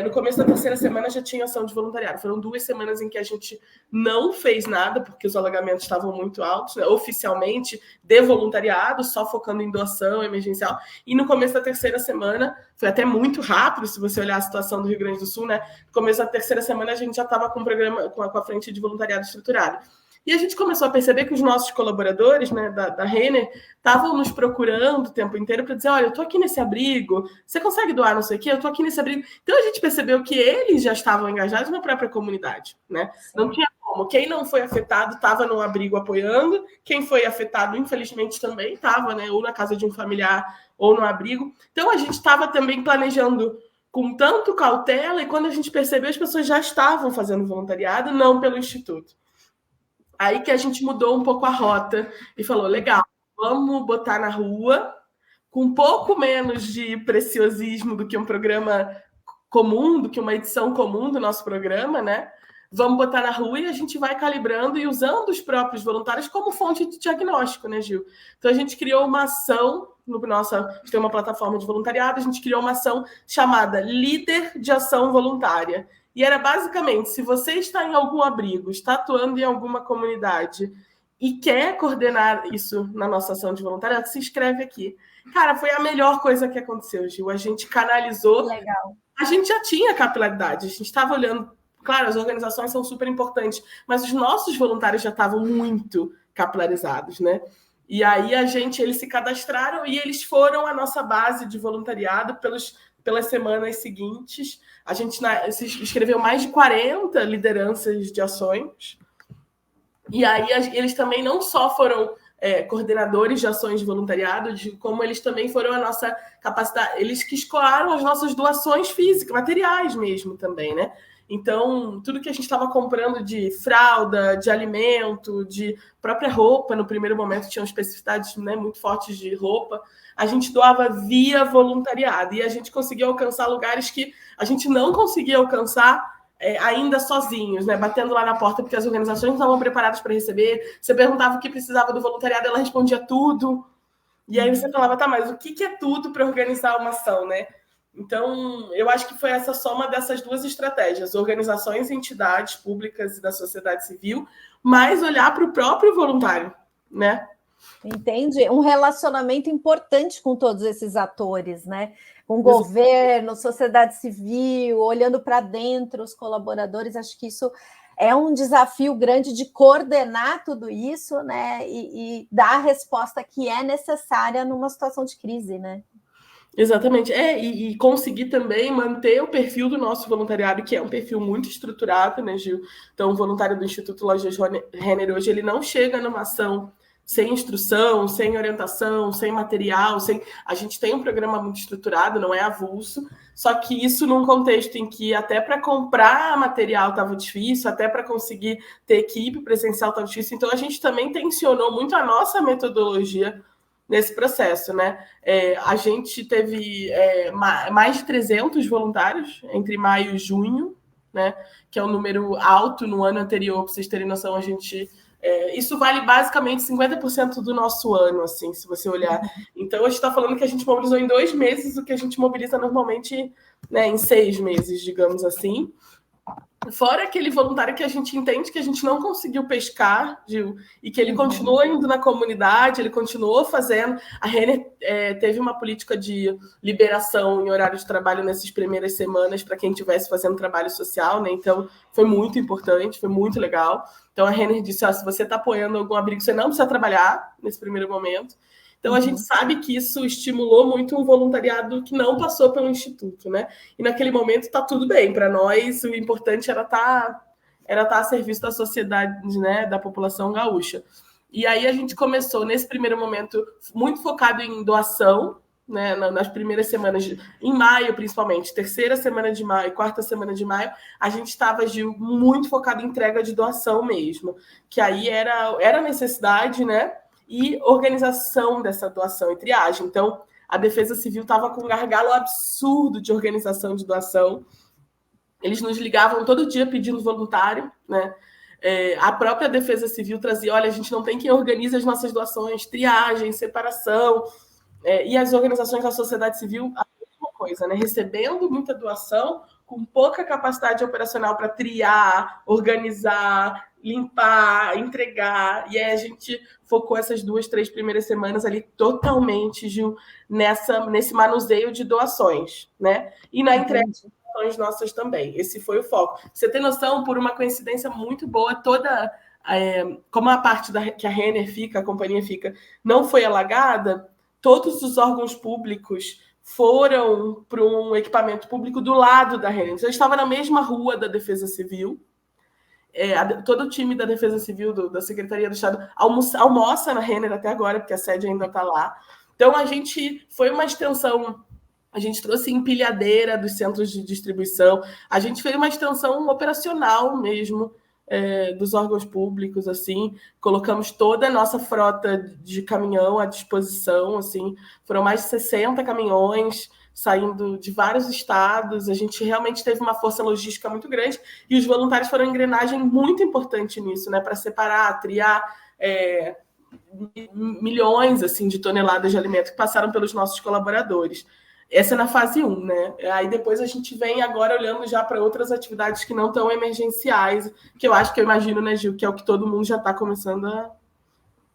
no começo da terceira semana já tinha ação de voluntariado. Foram 2 semanas em que a gente não fez nada, porque os alagamentos estavam muito altos, né? Oficialmente, de voluntariado, só focando em doação emergencial. E no começo da terceira semana, foi até muito rápido, se você olhar a situação do Rio Grande do Sul, né? No começo da terceira semana, a gente já estava com um programa, com a frente de voluntariado estruturado. E a gente começou a perceber que os nossos colaboradores, né, da Renner, estavam nos procurando o tempo inteiro para dizer, olha, eu estou aqui nesse abrigo, você consegue doar não sei o quê? Eu estou aqui nesse abrigo. Então, a gente percebeu que eles já estavam engajados na própria comunidade, né? Não tinha como. Quem não foi afetado estava no abrigo apoiando, quem foi afetado, infelizmente, também estava, né, ou na casa de um familiar ou no abrigo. Então, a gente estava também planejando com tanto cautela e quando a gente percebeu, as pessoas já estavam fazendo voluntariado, não pelo Instituto. Aí que a gente mudou um pouco a rota e falou, legal, vamos botar na rua com um pouco menos de preciosismo do que um programa comum, do que uma edição comum do nosso programa, né? Vamos botar na rua e a gente vai calibrando e usando os próprios voluntários como fonte de diagnóstico, né, Gil? Então a gente criou uma ação, a gente tem uma plataforma de voluntariado, a gente criou uma ação chamada Líder de Ação Voluntária. E era basicamente, se você está em algum abrigo, está atuando em alguma comunidade e quer coordenar isso na nossa ação de voluntariado, se inscreve aqui. Cara, foi a melhor coisa que aconteceu, Gil. A gente canalizou. Legal. A gente já tinha capilaridade, a gente estava olhando. Claro, as organizações são super importantes, mas os nossos voluntários já estavam muito capilarizados, né? E aí eles se cadastraram e eles foram a nossa base de voluntariado pelas semanas seguintes. A gente se inscreveu mais de 40 lideranças de ações. E aí eles também não só foram coordenadores de ações de voluntariado, como eles também foram a nossa capacidade, eles que escoaram as nossas doações físicas, materiais mesmo também, né? Então, tudo que a gente estava comprando de fralda, de alimento, de própria roupa, no primeiro momento tinham especificidades, né, muito fortes de roupa, a gente doava via voluntariado. E a gente conseguiu alcançar lugares que a gente não conseguia alcançar ainda sozinhos, né, batendo lá na porta, porque as organizações não estavam preparadas para receber. Você perguntava o que precisava do voluntariado, ela respondia tudo. E aí você falava, tá, mas o que é tudo para organizar uma ação, né? Então, eu acho que foi essa soma dessas duas estratégias, organizações e entidades públicas e da sociedade civil, mas olhar para o próprio voluntário, né? Entende? Um relacionamento importante com todos esses atores, né? Com governo, sociedade civil, olhando para dentro os colaboradores. Acho que isso é um desafio grande de coordenar tudo isso, né? E dar a resposta que é necessária numa situação de crise, né? Exatamente. E conseguir também manter o perfil do nosso voluntariado, que é um perfil muito estruturado, né, Gil? Então, o voluntário do Instituto Lojas Renner hoje, ele não chega numa ação sem instrução, sem orientação, sem material, a gente tem um programa muito estruturado, não é avulso, só que isso num contexto em que até para comprar material estava difícil, até para conseguir ter equipe presencial estava difícil, então a gente também tensionou muito a nossa metodologia nesse processo, né? A gente teve mais de 300 voluntários entre maio e junho, né? Que é um número alto. No ano anterior, para vocês terem noção, a gente... isso vale basicamente 50% do nosso ano, assim, se você olhar. Então, a gente está falando que a gente mobilizou em 2 meses o que a gente mobiliza normalmente, né, em 6 meses, digamos assim. Fora aquele voluntário que a gente entende que a gente não conseguiu pescar, Gil, e que ele continuou indo na comunidade, ele continuou fazendo. A Renner teve uma política de liberação em horário de trabalho nessas primeiras semanas para quem estivesse fazendo trabalho social, né? Então, foi muito importante, foi muito legal. Então, a Renner disse, se você está apoiando algum abrigo, você não precisa trabalhar nesse primeiro momento. Então, a gente sabe que isso estimulou muito um voluntariado que não passou pelo Instituto, né? E naquele momento está tudo bem. Para nós, o importante era estar a serviço da sociedade, né, da população gaúcha. E aí a gente começou, nesse primeiro momento, muito focado em doação, né, nas primeiras semanas, em maio principalmente, terceira semana de maio, quarta semana de maio, a gente estava muito focado em entrega de doação mesmo, que aí era necessidade, né? E organização dessa doação e triagem. Então, a Defesa Civil estava com um gargalo absurdo de organização de doação. Eles nos ligavam todo dia pedindo voluntário, né? A própria Defesa Civil trazia, olha, a gente não tem quem organize as nossas doações, triagem, separação. E as organizações da sociedade civil, a mesma coisa, né? Recebendo muita doação, com pouca capacidade operacional para triar, organizar, limpar, entregar. E aí a gente focou essas 2, 3 primeiras semanas ali totalmente, Gil, nesse manuseio de doações, né? E na entrega de doações nossas também. Esse foi o foco. Você tem noção, por uma coincidência muito boa, como a parte que a Renner fica, a companhia fica, não foi alagada, todos os órgãos públicos foram para um equipamento público do lado da Renner. Então, eu estava na mesma rua da Defesa Civil. Todo o time da Defesa Civil, da Secretaria do Estado, almoça na Renner até agora, porque a sede ainda está lá. Então, foi uma extensão, a gente trouxe empilhadeira dos centros de distribuição, a gente fez uma extensão operacional mesmo, dos órgãos públicos, assim, colocamos toda a nossa frota de caminhão à disposição, assim, foram mais de 60 caminhões saindo de vários estados, a gente realmente teve uma força logística muito grande, e os voluntários foram uma engrenagem muito importante nisso, né, para separar, triar milhões assim, de toneladas de alimento que passaram pelos nossos colaboradores. Essa é na fase 1, né? Aí depois a gente vem agora olhando já para outras atividades que não estão emergenciais, que eu imagino, né, Gil, que é o que todo mundo já está começando a...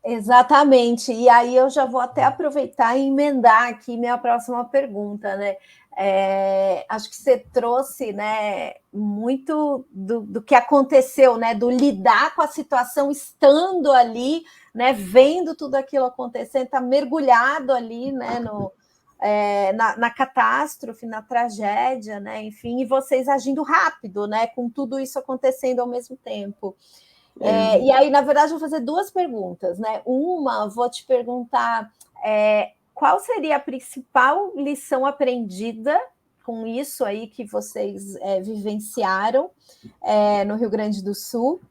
Exatamente. E aí eu já vou até aproveitar e emendar aqui minha próxima pergunta, né? Acho que você trouxe, né, muito do que aconteceu, né, do lidar com a situação estando ali, né, vendo tudo aquilo acontecendo, está mergulhado ali, né, na catástrofe, na tragédia, né, enfim, e vocês agindo rápido, né, com tudo isso acontecendo ao mesmo tempo. E aí, na verdade, eu vou fazer duas perguntas, né? Uma, vou te perguntar qual seria a principal lição aprendida com isso aí que vocês vivenciaram no Rio Grande do Sul.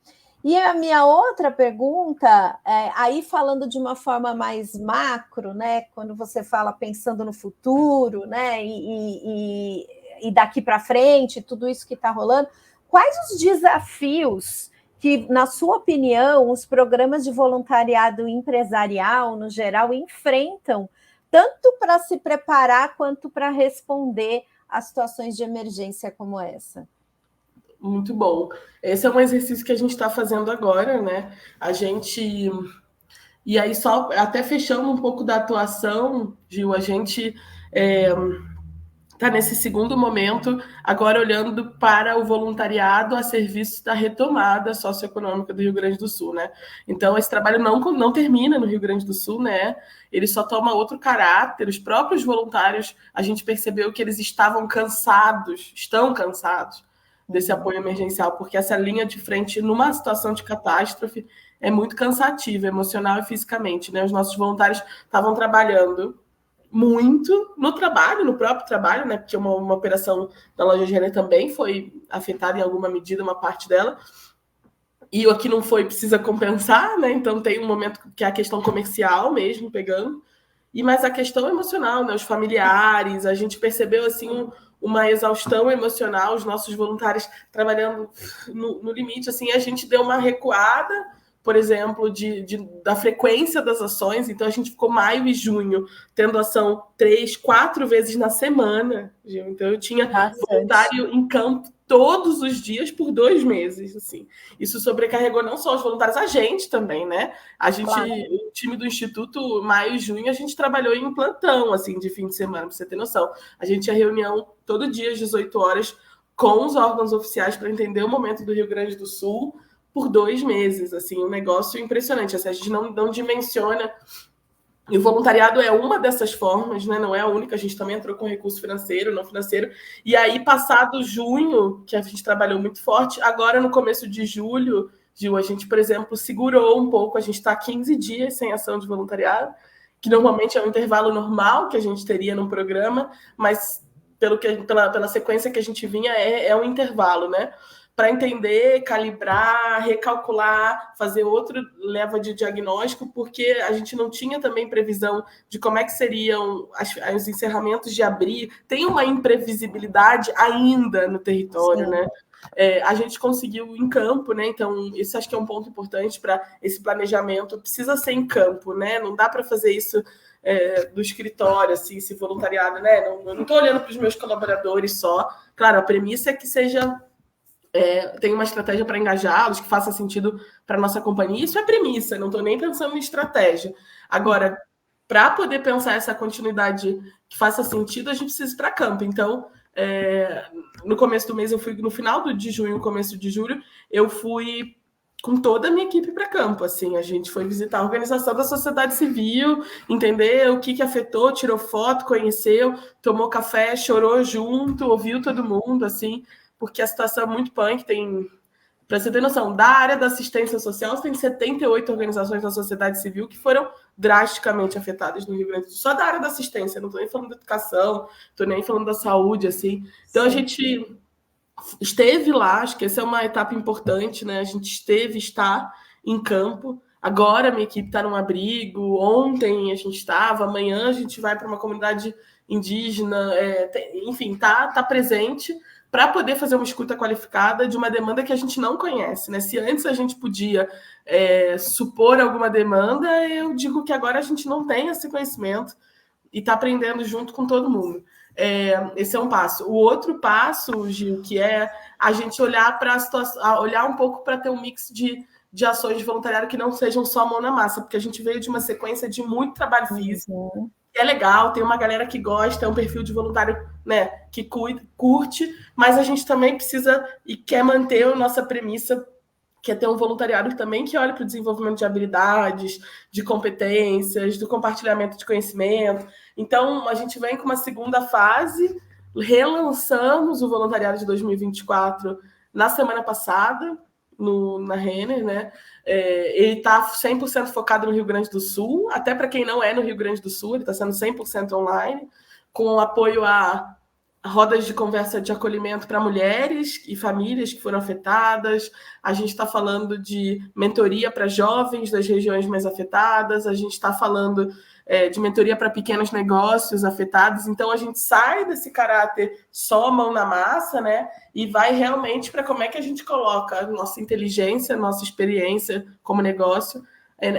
E a minha outra pergunta, aí falando de uma forma mais macro, né? Quando você fala pensando no futuro, né? E daqui para frente, tudo isso que está rolando, quais os desafios que, na sua opinião, os programas de voluntariado empresarial, no geral, enfrentam, tanto para se preparar quanto para responder a situações de emergência como essa? Muito bom. Esse é um exercício que a gente está fazendo agora, né? A gente... E aí, só até fechando um pouco da atuação, Gil, a gente... está nesse segundo momento, agora olhando para o voluntariado a serviço da retomada socioeconômica do Rio Grande do Sul, né? Então, esse trabalho não termina no Rio Grande do Sul, né? Ele só toma outro caráter. Os próprios voluntários, a gente percebeu que eles estão cansados desse apoio emergencial, porque essa linha de frente, numa situação de catástrofe, é muito cansativa, emocional e fisicamente, né? Os nossos voluntários estavam trabalhando muito no próprio trabalho, né? Porque uma operação da loja Renner também foi afetada em alguma medida, uma parte dela. E o que não foi precisa compensar, né? Então tem um momento que é a questão comercial mesmo pegando. Mas a questão emocional, né? Os familiares, a gente percebeu assim uma exaustão emocional, os nossos voluntários trabalhando no limite, assim, a gente deu uma recuada, por exemplo, da frequência das ações. Então, a gente ficou maio e junho tendo ação 3, 4 vezes na semana. Então, eu tinha voluntário em campo todos os dias por 2 meses. Assim. Isso sobrecarregou não só os voluntários, a gente também, né? A gente, claro. O time do Instituto, maio e junho, a gente trabalhou em plantão, assim, de fim de semana, para você ter noção. A gente tinha reunião todo dia às 18 horas com os órgãos oficiais para entender o momento do Rio Grande do Sul, por 2 meses, assim, um negócio impressionante. Assim, a gente não dimensiona. E o voluntariado é uma dessas formas, né? Não é a única. A gente também entrou com recurso financeiro, não financeiro. E aí, passado junho, que a gente trabalhou muito forte, agora no começo de julho, Gil, a gente, por exemplo, segurou um pouco. A gente está 15 dias sem ação de voluntariado, que normalmente é um intervalo normal que a gente teria num programa, mas pela sequência que a gente vinha, é um intervalo, né? Para entender, calibrar, recalcular, fazer outra leva de diagnóstico, porque a gente não tinha também previsão de como é que seriam os encerramentos de abril. Tem uma imprevisibilidade ainda no território, sim, né? A gente conseguiu em campo, né? Então, isso acho que é um ponto importante para esse planejamento. Precisa ser em campo, né? Não dá para fazer isso do escritório, assim, esse voluntariado, né? Não estou olhando para os meus colaboradores só. Claro, a premissa é que seja... tem uma estratégia para engajá-los, que faça sentido para a nossa companhia. Isso é premissa, não estou nem pensando em estratégia. Agora, para poder pensar essa continuidade que faça sentido, a gente precisa ir para campo. Então, no começo do mês, eu fui, no final de junho, começo de julho, eu fui com toda a minha equipe para campo. Assim, a gente foi visitar a organização da sociedade civil, entender o que afetou, tirou foto, conheceu, tomou café, chorou junto, ouviu todo mundo, assim, porque a situação é muito punk. Para você ter noção, da área da assistência social, tem 78 organizações da sociedade civil que foram drasticamente afetadas no Rio Grande do Sul. Só da área da assistência, não estou nem falando da educação, estou nem falando da saúde, assim. Então, sim, a gente esteve lá, acho que essa é uma etapa importante, né? A gente está em campo. Agora a minha equipe está num abrigo, ontem a gente estava, amanhã a gente vai para uma comunidade indígena, enfim, tá presente para poder fazer uma escuta qualificada de uma demanda que a gente não conhece, né? Se antes a gente podia supor alguma demanda, eu digo que agora a gente não tem esse conhecimento e está aprendendo junto com todo mundo. Esse é um passo. O outro passo, Gil, que é a gente olhar para a situação, olhar um pouco para ter um mix de ações de voluntariado que não sejam só mão na massa, porque a gente veio de uma sequência de muito trabalho físico, que é legal, tem uma galera que gosta, é um perfil de voluntário, né, que curte, mas a gente também precisa e quer manter a nossa premissa, que é ter um voluntariado também que olhe para o desenvolvimento de habilidades, de competências, do compartilhamento de conhecimento. Então, a gente vem com uma segunda fase, relançamos o voluntariado de 2024 na semana passada, na Renner, né? Ele está 100% focado no Rio Grande do Sul, até para quem não é no Rio Grande do Sul, ele está sendo 100% online, com apoio a rodas de conversa de acolhimento para mulheres e famílias que foram afetadas. A gente está falando de mentoria para jovens das regiões mais afetadas, a gente está falando de mentoria para pequenos negócios afetados. Então, a gente sai desse caráter só mão na massa, né? E vai realmente para como é que a gente coloca a nossa inteligência, a nossa experiência como negócio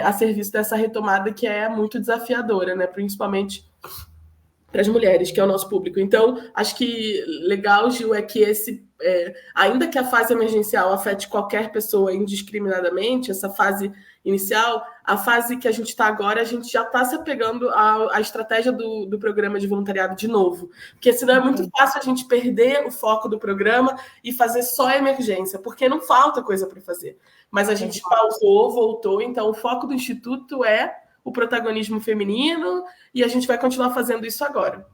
a serviço dessa retomada que é muito desafiadora, né? Principalmente para as mulheres, que é o nosso público. Então, acho que legal, Gil, é que ainda que a fase emergencial afete qualquer pessoa indiscriminadamente, essa fase inicial, a fase que a gente está agora, a gente já está se apegando à estratégia do programa de voluntariado de novo. Porque senão é muito fácil a gente perder o foco do programa e fazer só emergência, porque não falta coisa para fazer. Mas a gente pausou, voltou, então o foco do Instituto é o protagonismo feminino, e a gente vai continuar fazendo isso agora.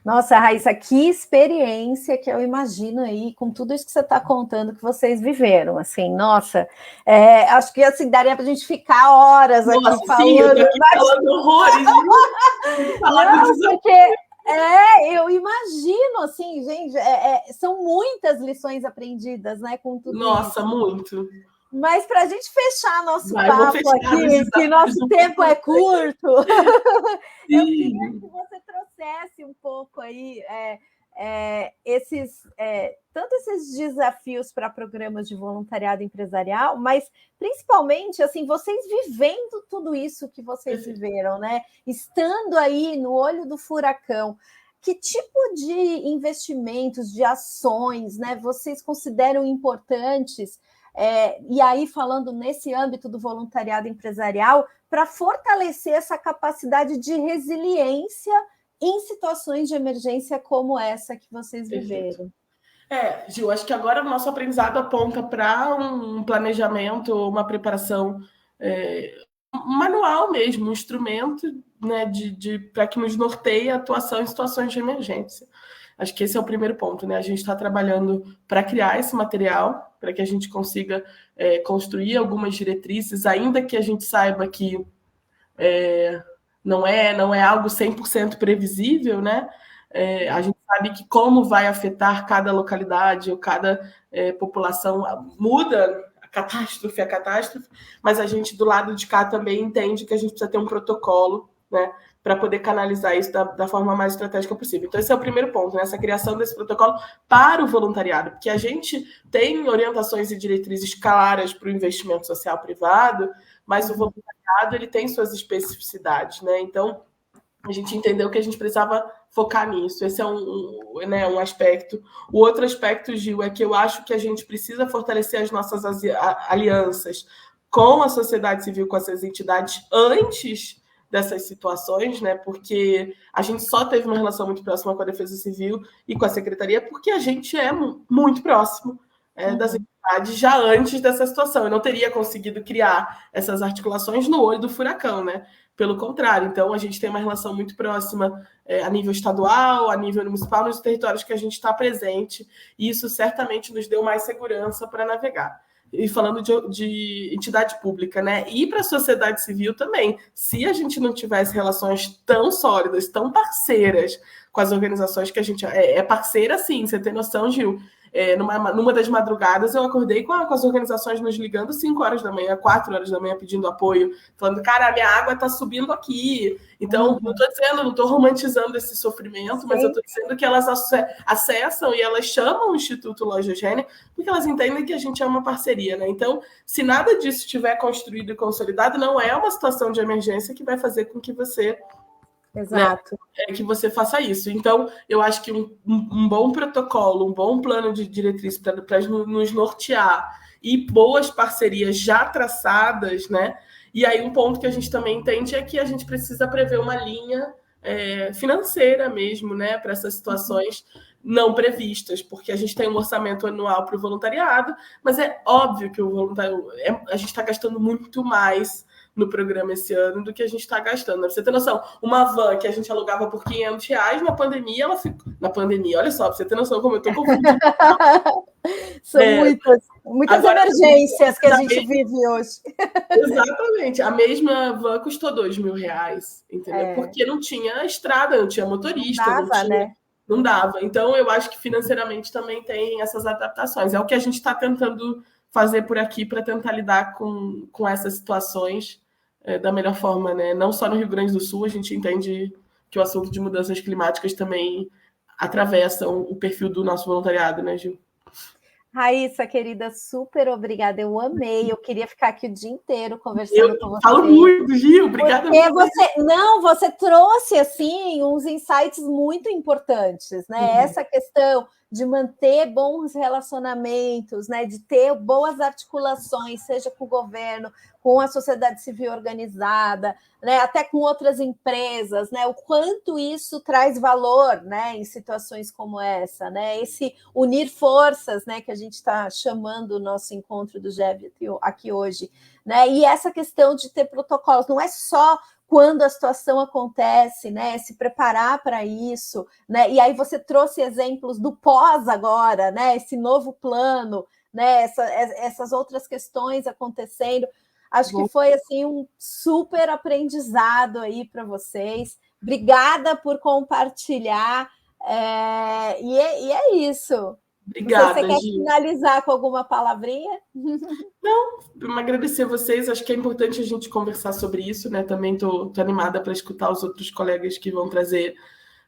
Nossa, Raíssa, que experiência que eu imagino aí, com tudo isso que você está contando que vocês viveram, assim, nossa, acho que assim, daria para a gente ficar horas aqui falando. Sim, eu tô aqui falando horrores. Não, porque eu imagino, assim, gente, são muitas lições aprendidas, né, com tudo Nossa, isso. muito. Mas para a gente fechar nosso papo aqui, que nosso tempo é curto, eu queria que você trouxesse um pouco aí tanto esses desafios para programas de voluntariado empresarial, mas principalmente assim, vocês vivendo tudo isso que vocês viveram, né? Estando aí no olho do furacão. Que tipo de investimentos, de ações, né, vocês consideram importantes? E aí, falando nesse âmbito do voluntariado empresarial, para fortalecer essa capacidade de resiliência em situações de emergência como essa que vocês viveram. Gil, acho que agora o nosso aprendizado aponta para um planejamento, uma preparação manual mesmo, um instrumento, né, para que nos norteie a atuação em situações de emergência. Acho que esse é o primeiro ponto, né? A gente está trabalhando para criar esse material, para que a gente consiga construir algumas diretrizes, ainda que a gente saiba que não é algo 100% previsível, né? A gente sabe que como vai afetar cada localidade ou cada população muda a catástrofe, mas a gente do lado de cá também entende que a gente precisa ter um protocolo, né, para poder canalizar isso da forma mais estratégica possível. Então, esse é o primeiro ponto, né? Essa criação desse protocolo para o voluntariado, porque a gente tem orientações e diretrizes claras para o investimento social privado, mas o voluntariado ele tem suas especificidades, né? Então, a gente entendeu que a gente precisava focar nisso. Esse é um aspecto. O outro aspecto, Gil, é que eu acho que a gente precisa fortalecer as nossas alianças com a sociedade civil, com essas entidades, antes dessas situações, né? Porque a gente só teve uma relação muito próxima com a Defesa Civil e com a Secretaria, porque a gente é muito próximo das entidades já antes dessa situação. Eu não teria conseguido criar essas articulações no olho do furacão, né? Pelo contrário, então a gente tem uma relação muito próxima a nível estadual, a nível municipal, nos territórios que a gente está presente, e isso certamente nos deu mais segurança para navegar. E falando de entidade pública, né? E para a sociedade civil também. Se a gente não tivesse relações tão sólidas, tão parceiras com as organizações que a gente é parceira, sim, você tem noção, Gil. numa das madrugadas, eu acordei com as organizações nos ligando 5 horas da manhã, 4 horas da manhã, pedindo apoio, falando, cara, a minha água está subindo aqui. Então, não estou dizendo, não estou romantizando esse sofrimento, mas eu estou dizendo que elas acessam e elas chamam o Instituto Lojas Renner, porque elas entendem que a gente é uma parceria, né? Então, se nada disso estiver construído e consolidado, não é uma situação de emergência que vai fazer com que você... Exato. Né, que você faça isso. Então, eu acho que um bom protocolo, um bom plano de diretriz para nos nortear e boas parcerias já traçadas, né? E aí um ponto que a gente também entende é que a gente precisa prever uma linha financeira mesmo, né, para essas situações não previstas, porque a gente tem um orçamento anual para o voluntariado, mas é óbvio que o voluntário, a gente está gastando muito mais no programa esse ano do que a gente está gastando. Pra você ter noção, uma van que a gente alugava por R$500, na pandemia, ela ficou... Na pandemia, olha só, pra você ter noção como eu estou confundida. São muitas agora, emergências que a gente vive hoje. Exatamente. A mesma van custou R$2.000, entendeu? Porque não tinha estrada, não tinha motorista. Não dava, né? Não dava. Então, eu acho que financeiramente também tem essas adaptações. É o que a gente está tentando fazer por aqui para tentar lidar com essas situações da melhor forma, né? Não só no Rio Grande do Sul, a gente entende que o assunto de mudanças climáticas também atravessa o perfil do nosso voluntariado, né, Gil? Raíssa, querida, super obrigada. Eu amei. Eu queria ficar aqui o dia inteiro conversando com você. Falo muito, Gil. Obrigada. Você trouxe assim uns insights muito importantes, né? Essa questão de manter bons relacionamentos, né? De ter boas articulações, seja com o governo, com a sociedade civil organizada, né? Até com outras empresas, né? O quanto isso traz valor, né? Em situações como essa, né? Esse unir forças, né? Que a gente está chamando o nosso encontro do GEV aqui hoje, né? E essa questão de ter protocolos, não é só quando a situação acontece, né, se preparar para isso, né, e aí você trouxe exemplos do pós agora, né, esse novo plano, né, essas outras questões acontecendo, acho que foi, assim, um super aprendizado aí para vocês, obrigada por compartilhar, e é isso. Obrigada, Você quer finalizar com alguma palavrinha? Não, agradecer a vocês. Acho que é importante a gente conversar sobre isso, né? Também estou animada para escutar os outros colegas que vão trazer,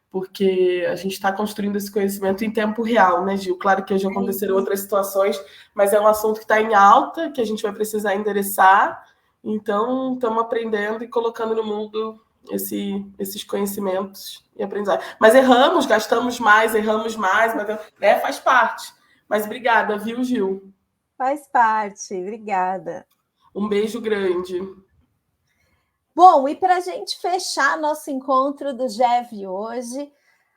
porque a gente está construindo esse conhecimento em tempo real, né, Gil? Claro que hoje aconteceram outras situações, mas é um assunto que está em alta, que a gente vai precisar endereçar. Então, estamos aprendendo e colocando no mundo esses conhecimentos e aprendizagem. Mas gastamos mais, erramos mais, mas faz parte. Mas obrigada, viu, Gil? Faz parte, obrigada. Um beijo grande. Bom, e para a gente fechar nosso encontro do GEV hoje,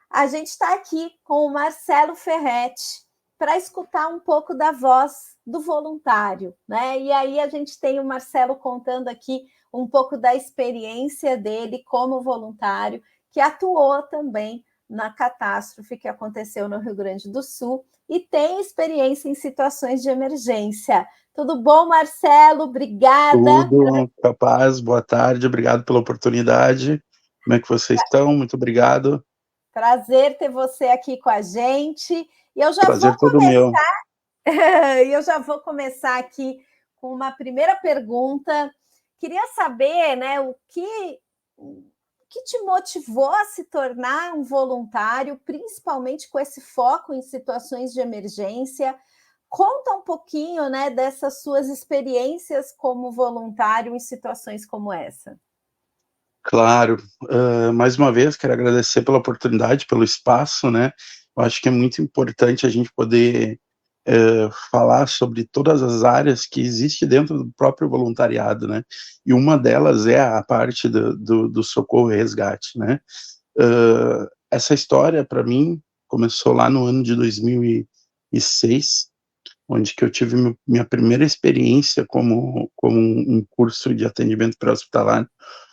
a gente está aqui com o Marcelo Ferretti para escutar um pouco da voz do voluntário, né? E aí a gente tem o Marcelo contando aqui um pouco da experiência dele como voluntário, que atuou também na catástrofe que aconteceu no Rio Grande do Sul e tem experiência em situações de emergência. Tudo bom, Marcelo? Obrigada. Tudo, capaz, boa tarde, obrigado pela oportunidade. Como é que vocês estão? Muito obrigado. Prazer ter você aqui com a gente. E eu já Prazer vou todo meu. Eu já vou começar aqui com uma primeira pergunta. Queria saber, né, o que te motivou a se tornar um voluntário, principalmente com esse foco em situações de emergência. Conta um pouquinho, né, dessas suas experiências como voluntário em situações como essa. Claro, mais uma vez quero agradecer pela oportunidade, pelo espaço, né? Eu acho que é muito importante a gente poder falar sobre todas as áreas que existem dentro do próprio voluntariado, né? E uma delas é a parte do socorro e resgate, né? Essa história, para mim, começou lá no ano de 2006, onde que eu tive minha primeira experiência como um curso de atendimento pré-hospitalar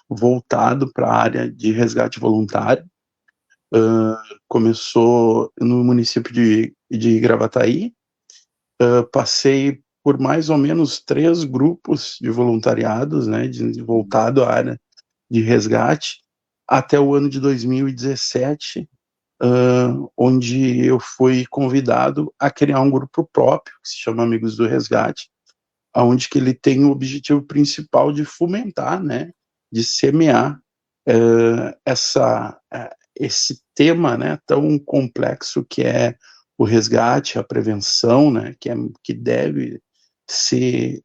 voltado para a área de resgate voluntário. Começou no município de Gravataí. Passei por mais ou menos 3 grupos de voluntariados, né, voltado à área de resgate, até o ano de 2017, onde eu fui convidado a criar um grupo próprio, que se chama Amigos do Resgate, onde que ele tem o objetivo principal de fomentar, né, de semear esse tema, né, tão complexo que é o resgate, a prevenção, né, que deve ser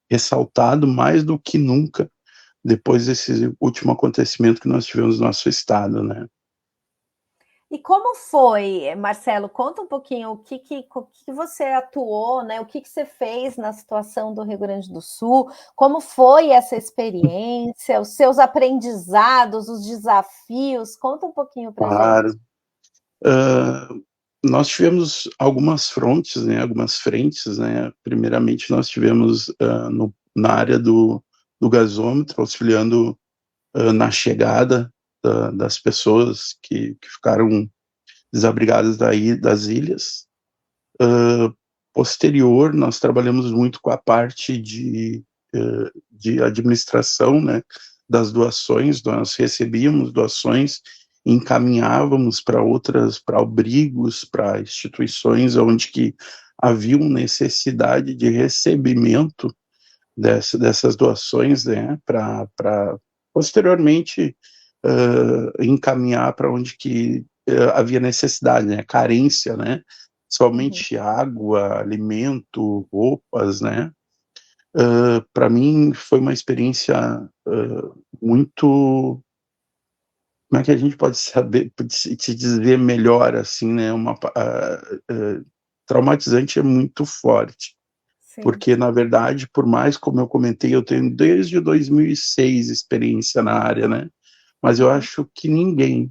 ressaltado mais do que nunca depois desse último acontecimento que nós tivemos no nosso estado, né. E como foi, Marcelo? Conta um pouquinho o que você atuou, né? O que você fez na situação do Rio Grande do Sul? Como foi essa experiência? Os seus aprendizados, os desafios? Conta um pouquinho para gente. Claro. Nós tivemos algumas frontes, né? Algumas frentes, né? Primeiramente, nós tivemos na área do gasômetro, auxiliando na chegada das pessoas que ficaram desabrigadas das ilhas. Posterior, nós trabalhamos muito com a parte de administração, né, das doações. Nós recebíamos doações, encaminhávamos para abrigos, para instituições onde que havia necessidade de recebimento dessas doações, né, para posteriormente encaminhar para onde que havia necessidade, né, carência, né, somente água, alimento, roupas, né. Para mim foi uma experiência muito, como é que a gente pode te dizer melhor, assim, né, traumatizante é muito forte. Sim. Porque, na verdade, por mais, como eu comentei, eu tenho desde 2006 experiência na área, né? Mas eu acho que ninguém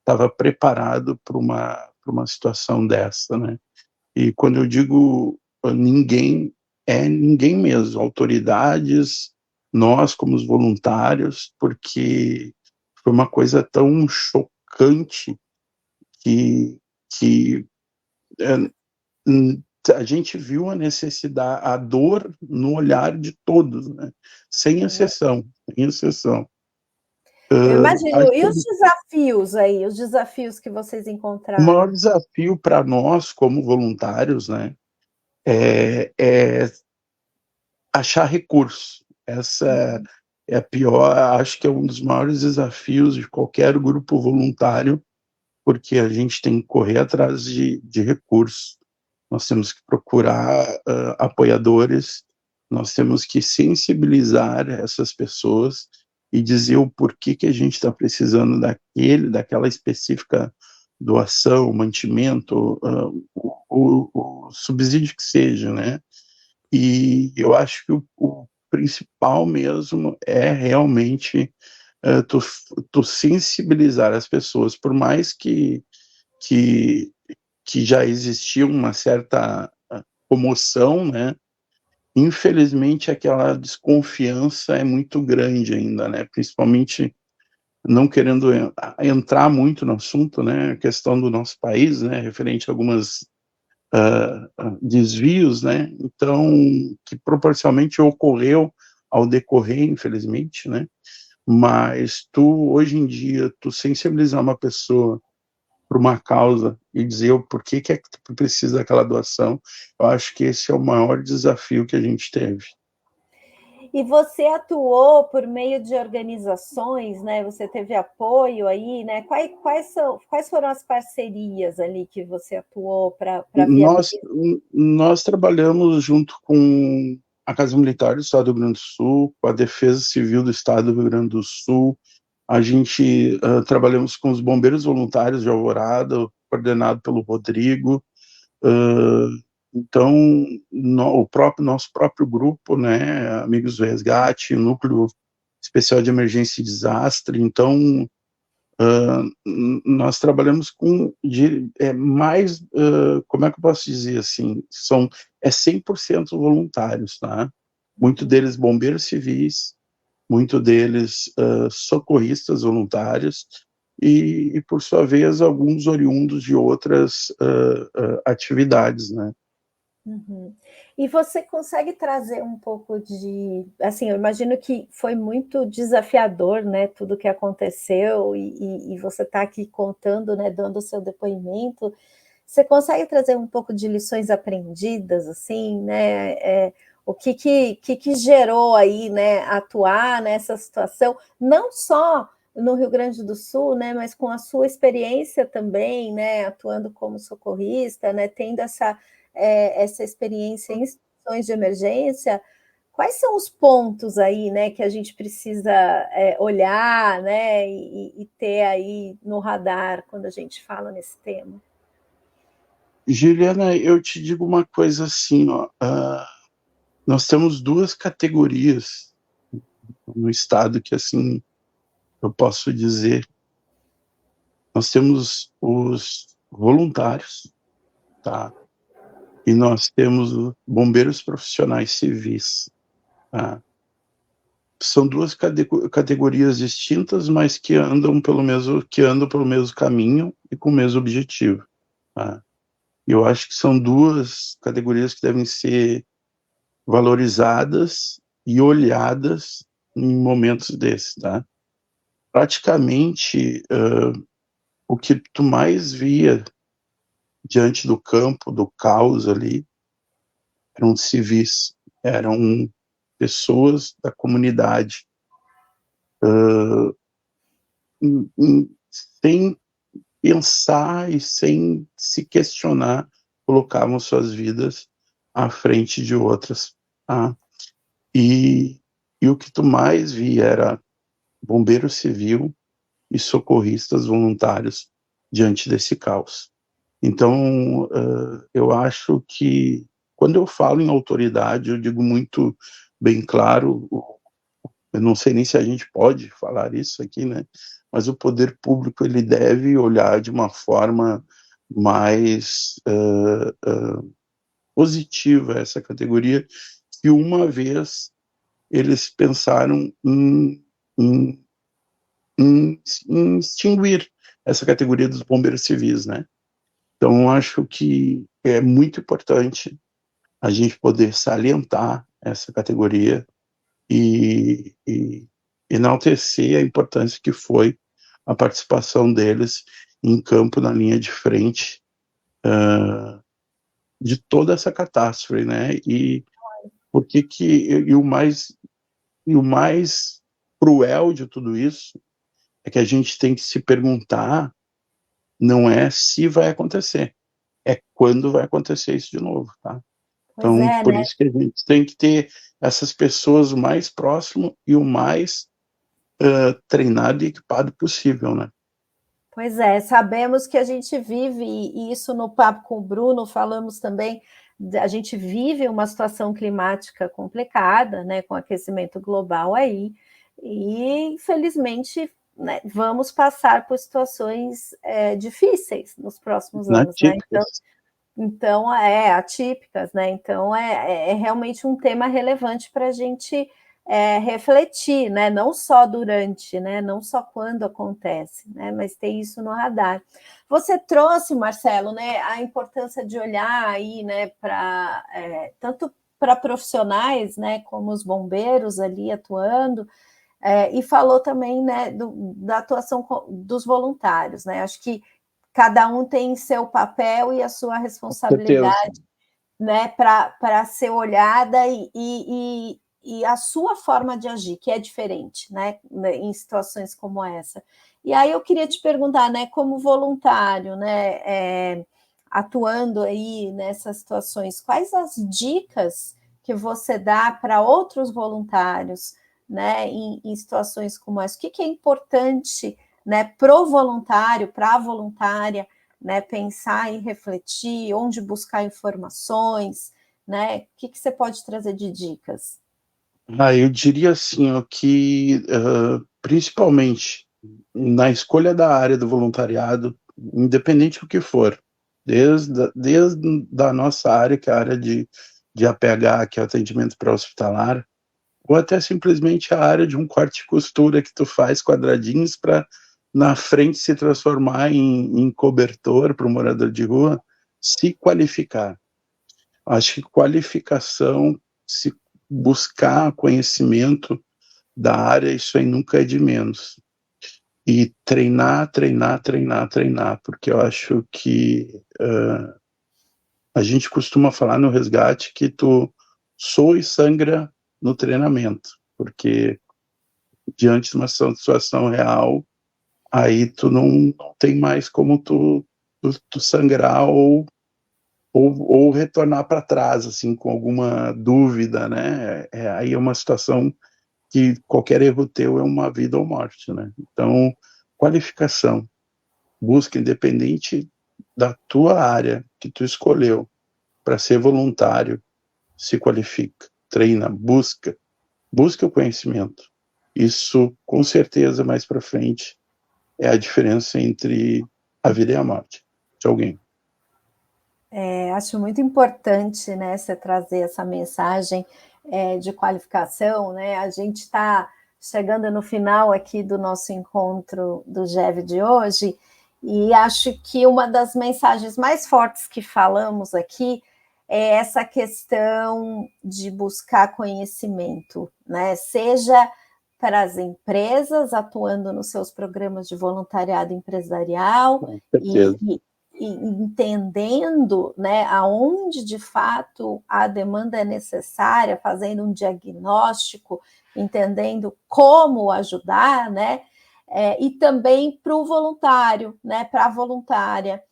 estava preparado para uma situação dessa, né? E quando eu digo ninguém, é ninguém mesmo, autoridades, nós como os voluntários, porque foi uma coisa tão chocante que a gente viu a necessidade, a dor no olhar de todos, né? Sem exceção. Eu imagino. E os desafios aí, os desafios que vocês encontraram? O maior desafio para nós, como voluntários, né, é achar recursos. Essa é a pior, acho que é um dos maiores desafios de qualquer grupo voluntário, porque a gente tem que correr atrás de recursos. Nós temos que procurar apoiadores, nós temos que sensibilizar essas pessoas e dizer o porquê que a gente está precisando daquela específica doação, mantimento, o subsídio que seja, né? E eu acho que o principal mesmo é realmente tu sensibilizar as pessoas, por mais que já existia uma certa comoção, né? Infelizmente, aquela desconfiança é muito grande ainda, né? Principalmente não querendo entrar muito no assunto, né? A questão do nosso país, né? Referente a algumas desvios, né? Então, que proporcionalmente ocorreu ao decorrer, infelizmente, né? Mas hoje em dia, sensibilizar uma pessoa por uma causa e dizer o porquê que é que tu precisa daquela doação, eu acho que esse é o maior desafio que a gente teve. E você atuou por meio de organizações, né? Você teve apoio aí, né? Quais foram as parcerias ali que você atuou para viabilizar? Nós trabalhamos junto com a Casa Militar do Estado do Rio Grande do Sul, com a Defesa Civil do Estado do Rio Grande do Sul. A gente trabalhamos com os bombeiros voluntários de Alvorada, coordenado pelo Rodrigo. Então, nosso próprio grupo, né, Amigos do Resgate, Núcleo Especial de Emergência e Desastre. Então, nós trabalhamos com mais, como é que eu posso dizer assim, 100% voluntários, tá? Muito deles bombeiros civis, muito deles socorristas voluntários e, por sua vez, alguns oriundos de outras atividades, né? E você consegue trazer um pouco de... Assim, eu imagino que foi muito desafiador, né, tudo que aconteceu, e você está aqui contando, né, dando o seu depoimento. Você consegue trazer um pouco de lições aprendidas, assim, né? O que gerou aí, né, atuar nessa situação, não só no Rio Grande do Sul, né, mas com a sua experiência também, né, atuando como socorrista, né, tendo essa experiência em situações de emergência. Quais são os pontos aí, né, que a gente precisa olhar, né, e ter aí no radar quando a gente fala nesse tema? Juliana, eu te digo uma coisa assim, ó, nós temos 2 categorias no estado que, assim, eu posso dizer. Nós temos os voluntários, tá? E nós temos os bombeiros profissionais civis, tá? São 2 categorias distintas, mas que andam pelo mesmo caminho e com o mesmo objetivo, tá? Eu acho que são 2 categorias que devem ser valorizadas e olhadas em momentos desses, tá? Praticamente, o que tu mais via diante do campo, do caos ali, eram civis, eram pessoas da comunidade, sem pensar e sem se questionar, colocavam suas vidas à frente de outras, tá? E o que tu mais via era bombeiro civil e socorristas voluntários diante desse caos. Então, eu acho que, quando eu falo em autoridade, eu digo muito bem claro, eu não sei nem se a gente pode falar isso aqui, né? Mas o poder público, ele deve olhar de uma forma mais positiva essa categoria, que uma vez eles pensaram em extinguir essa categoria dos bombeiros civis, né? Então, acho que é muito importante a gente poder salientar essa categoria e enaltecer a importância que foi a participação deles em campo, na linha de frente, de toda essa catástrofe, né? E o mais cruel de tudo isso é que a gente tem que se perguntar, não é se vai acontecer, é quando vai acontecer isso de novo, tá? Pois Então, por né? isso que a gente tem que ter essas pessoas o mais próximo e o mais treinado e equipado possível, né? Pois é, sabemos que a gente vive, e isso no papo com o Bruno, falamos também, a gente vive uma situação climática complicada, né, com aquecimento global aí, e infelizmente, né, vamos passar por situações difíceis nos próximos anos, né? Então, atípicas, né? Então, é realmente um tema relevante para a gente refletir, né? Não só durante, né? Não só quando acontece, né? Mas ter isso no radar. Você trouxe, Marcelo, né? A importância de olhar aí, né? Tanto para profissionais, né? Como os bombeiros ali atuando, e falou também, né? Da atuação dos voluntários, né? Acho que cada um tem seu papel e a sua responsabilidade, né, para ser olhada e a sua forma de agir, que é diferente, né, em situações como essa. E aí eu queria te perguntar, né, como voluntário, né, atuando aí nessas situações, quais as dicas que você dá para outros voluntários, né, em situações como essa? O que é importante, né, para o voluntário, para a voluntária, né, pensar e refletir, onde buscar informações, né? O que você pode trazer de dicas? Eu diria assim, ó, que principalmente na escolha da área do voluntariado, independente do que for, desde a nossa área, que é a área de APH, que é o atendimento pré-hospitalar, ou até simplesmente a área de um corte e costura que tu faz quadradinhos para na frente se transformar em cobertor para o morador de rua, se qualificar. Acho que qualificação, se buscar conhecimento da área, isso aí nunca é de menos. E treinar, porque eu acho que a gente costuma falar no resgate que tu soa e sangra no treinamento, porque diante de uma situação real, aí tu não tem mais como tu sangrar ou retornar para trás, assim, com alguma dúvida, né? Aí é uma situação que qualquer erro teu é uma vida ou morte, né? Então, qualificação, busca, independente da tua área que tu escolheu para ser voluntário, se qualifica, treina, busca o conhecimento. Isso, com certeza, mais para frente, é a diferença entre a vida e a morte de alguém. Acho muito importante, né, você trazer essa mensagem de qualificação, né? A gente está chegando no final aqui do nosso encontro do GEV de hoje, e acho que uma das mensagens mais fortes que falamos aqui é essa questão de buscar conhecimento, né? Seja para as empresas atuando nos seus programas de voluntariado empresarial e entendendo, né, aonde de fato a demanda é necessária, fazendo um diagnóstico, entendendo como ajudar, né, e também para o voluntário, né, para a voluntária,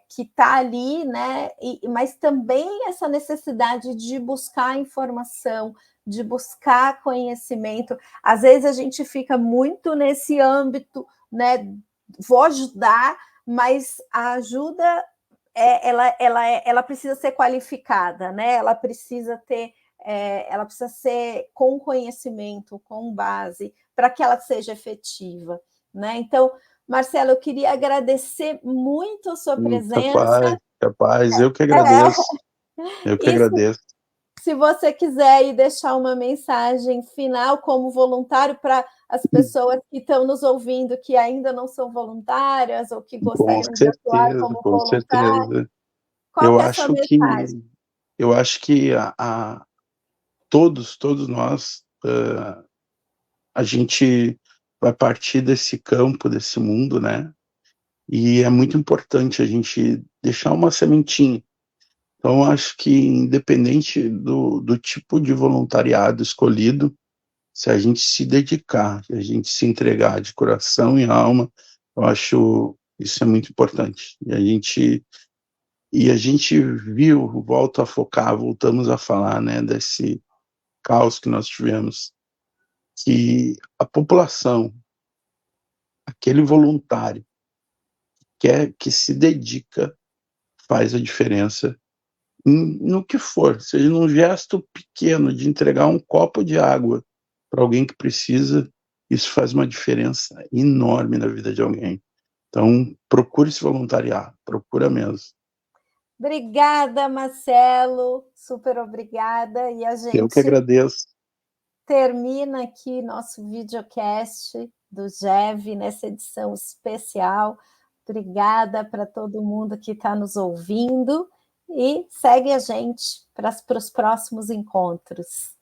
que está ali, né, mas também essa necessidade de buscar informação, de buscar conhecimento. Às vezes a gente fica muito nesse âmbito, né, vou ajudar, mas a ajuda ela precisa ser qualificada, né? Ela precisa ser com conhecimento, com base, para que ela seja efetiva, né? Então, Marcelo, eu queria agradecer muito a sua presença. Capaz, eu que agradeço. Eu que agradeço. Se você quiser ir deixar uma mensagem final como voluntário para as pessoas que estão nos ouvindo, que ainda não são voluntárias ou que gostariam de atuar como voluntário, qual é a sua mensagem? Eu acho que todos nós, a gente vai partir desse campo, desse mundo, né? E é muito importante a gente deixar uma sementinha. Então, acho que independente do tipo de voluntariado escolhido, se a gente se dedicar, se a gente se entregar de coração e alma, eu acho isso é muito importante. E a gente viu, voltamos a falar, né, desse caos que nós tivemos, que a população, aquele voluntário que se dedica, faz a diferença no que for, seja num gesto pequeno de entregar um copo de água para alguém que precisa, isso faz uma diferença enorme na vida de alguém. Então, procure se voluntariar, procura mesmo. Obrigada, Marcelo, super obrigada. E a gente Eu que agradeço. Termina aqui nosso videocast do GEV, nessa edição especial. Obrigada para todo mundo que está nos ouvindo e segue a gente para os próximos encontros.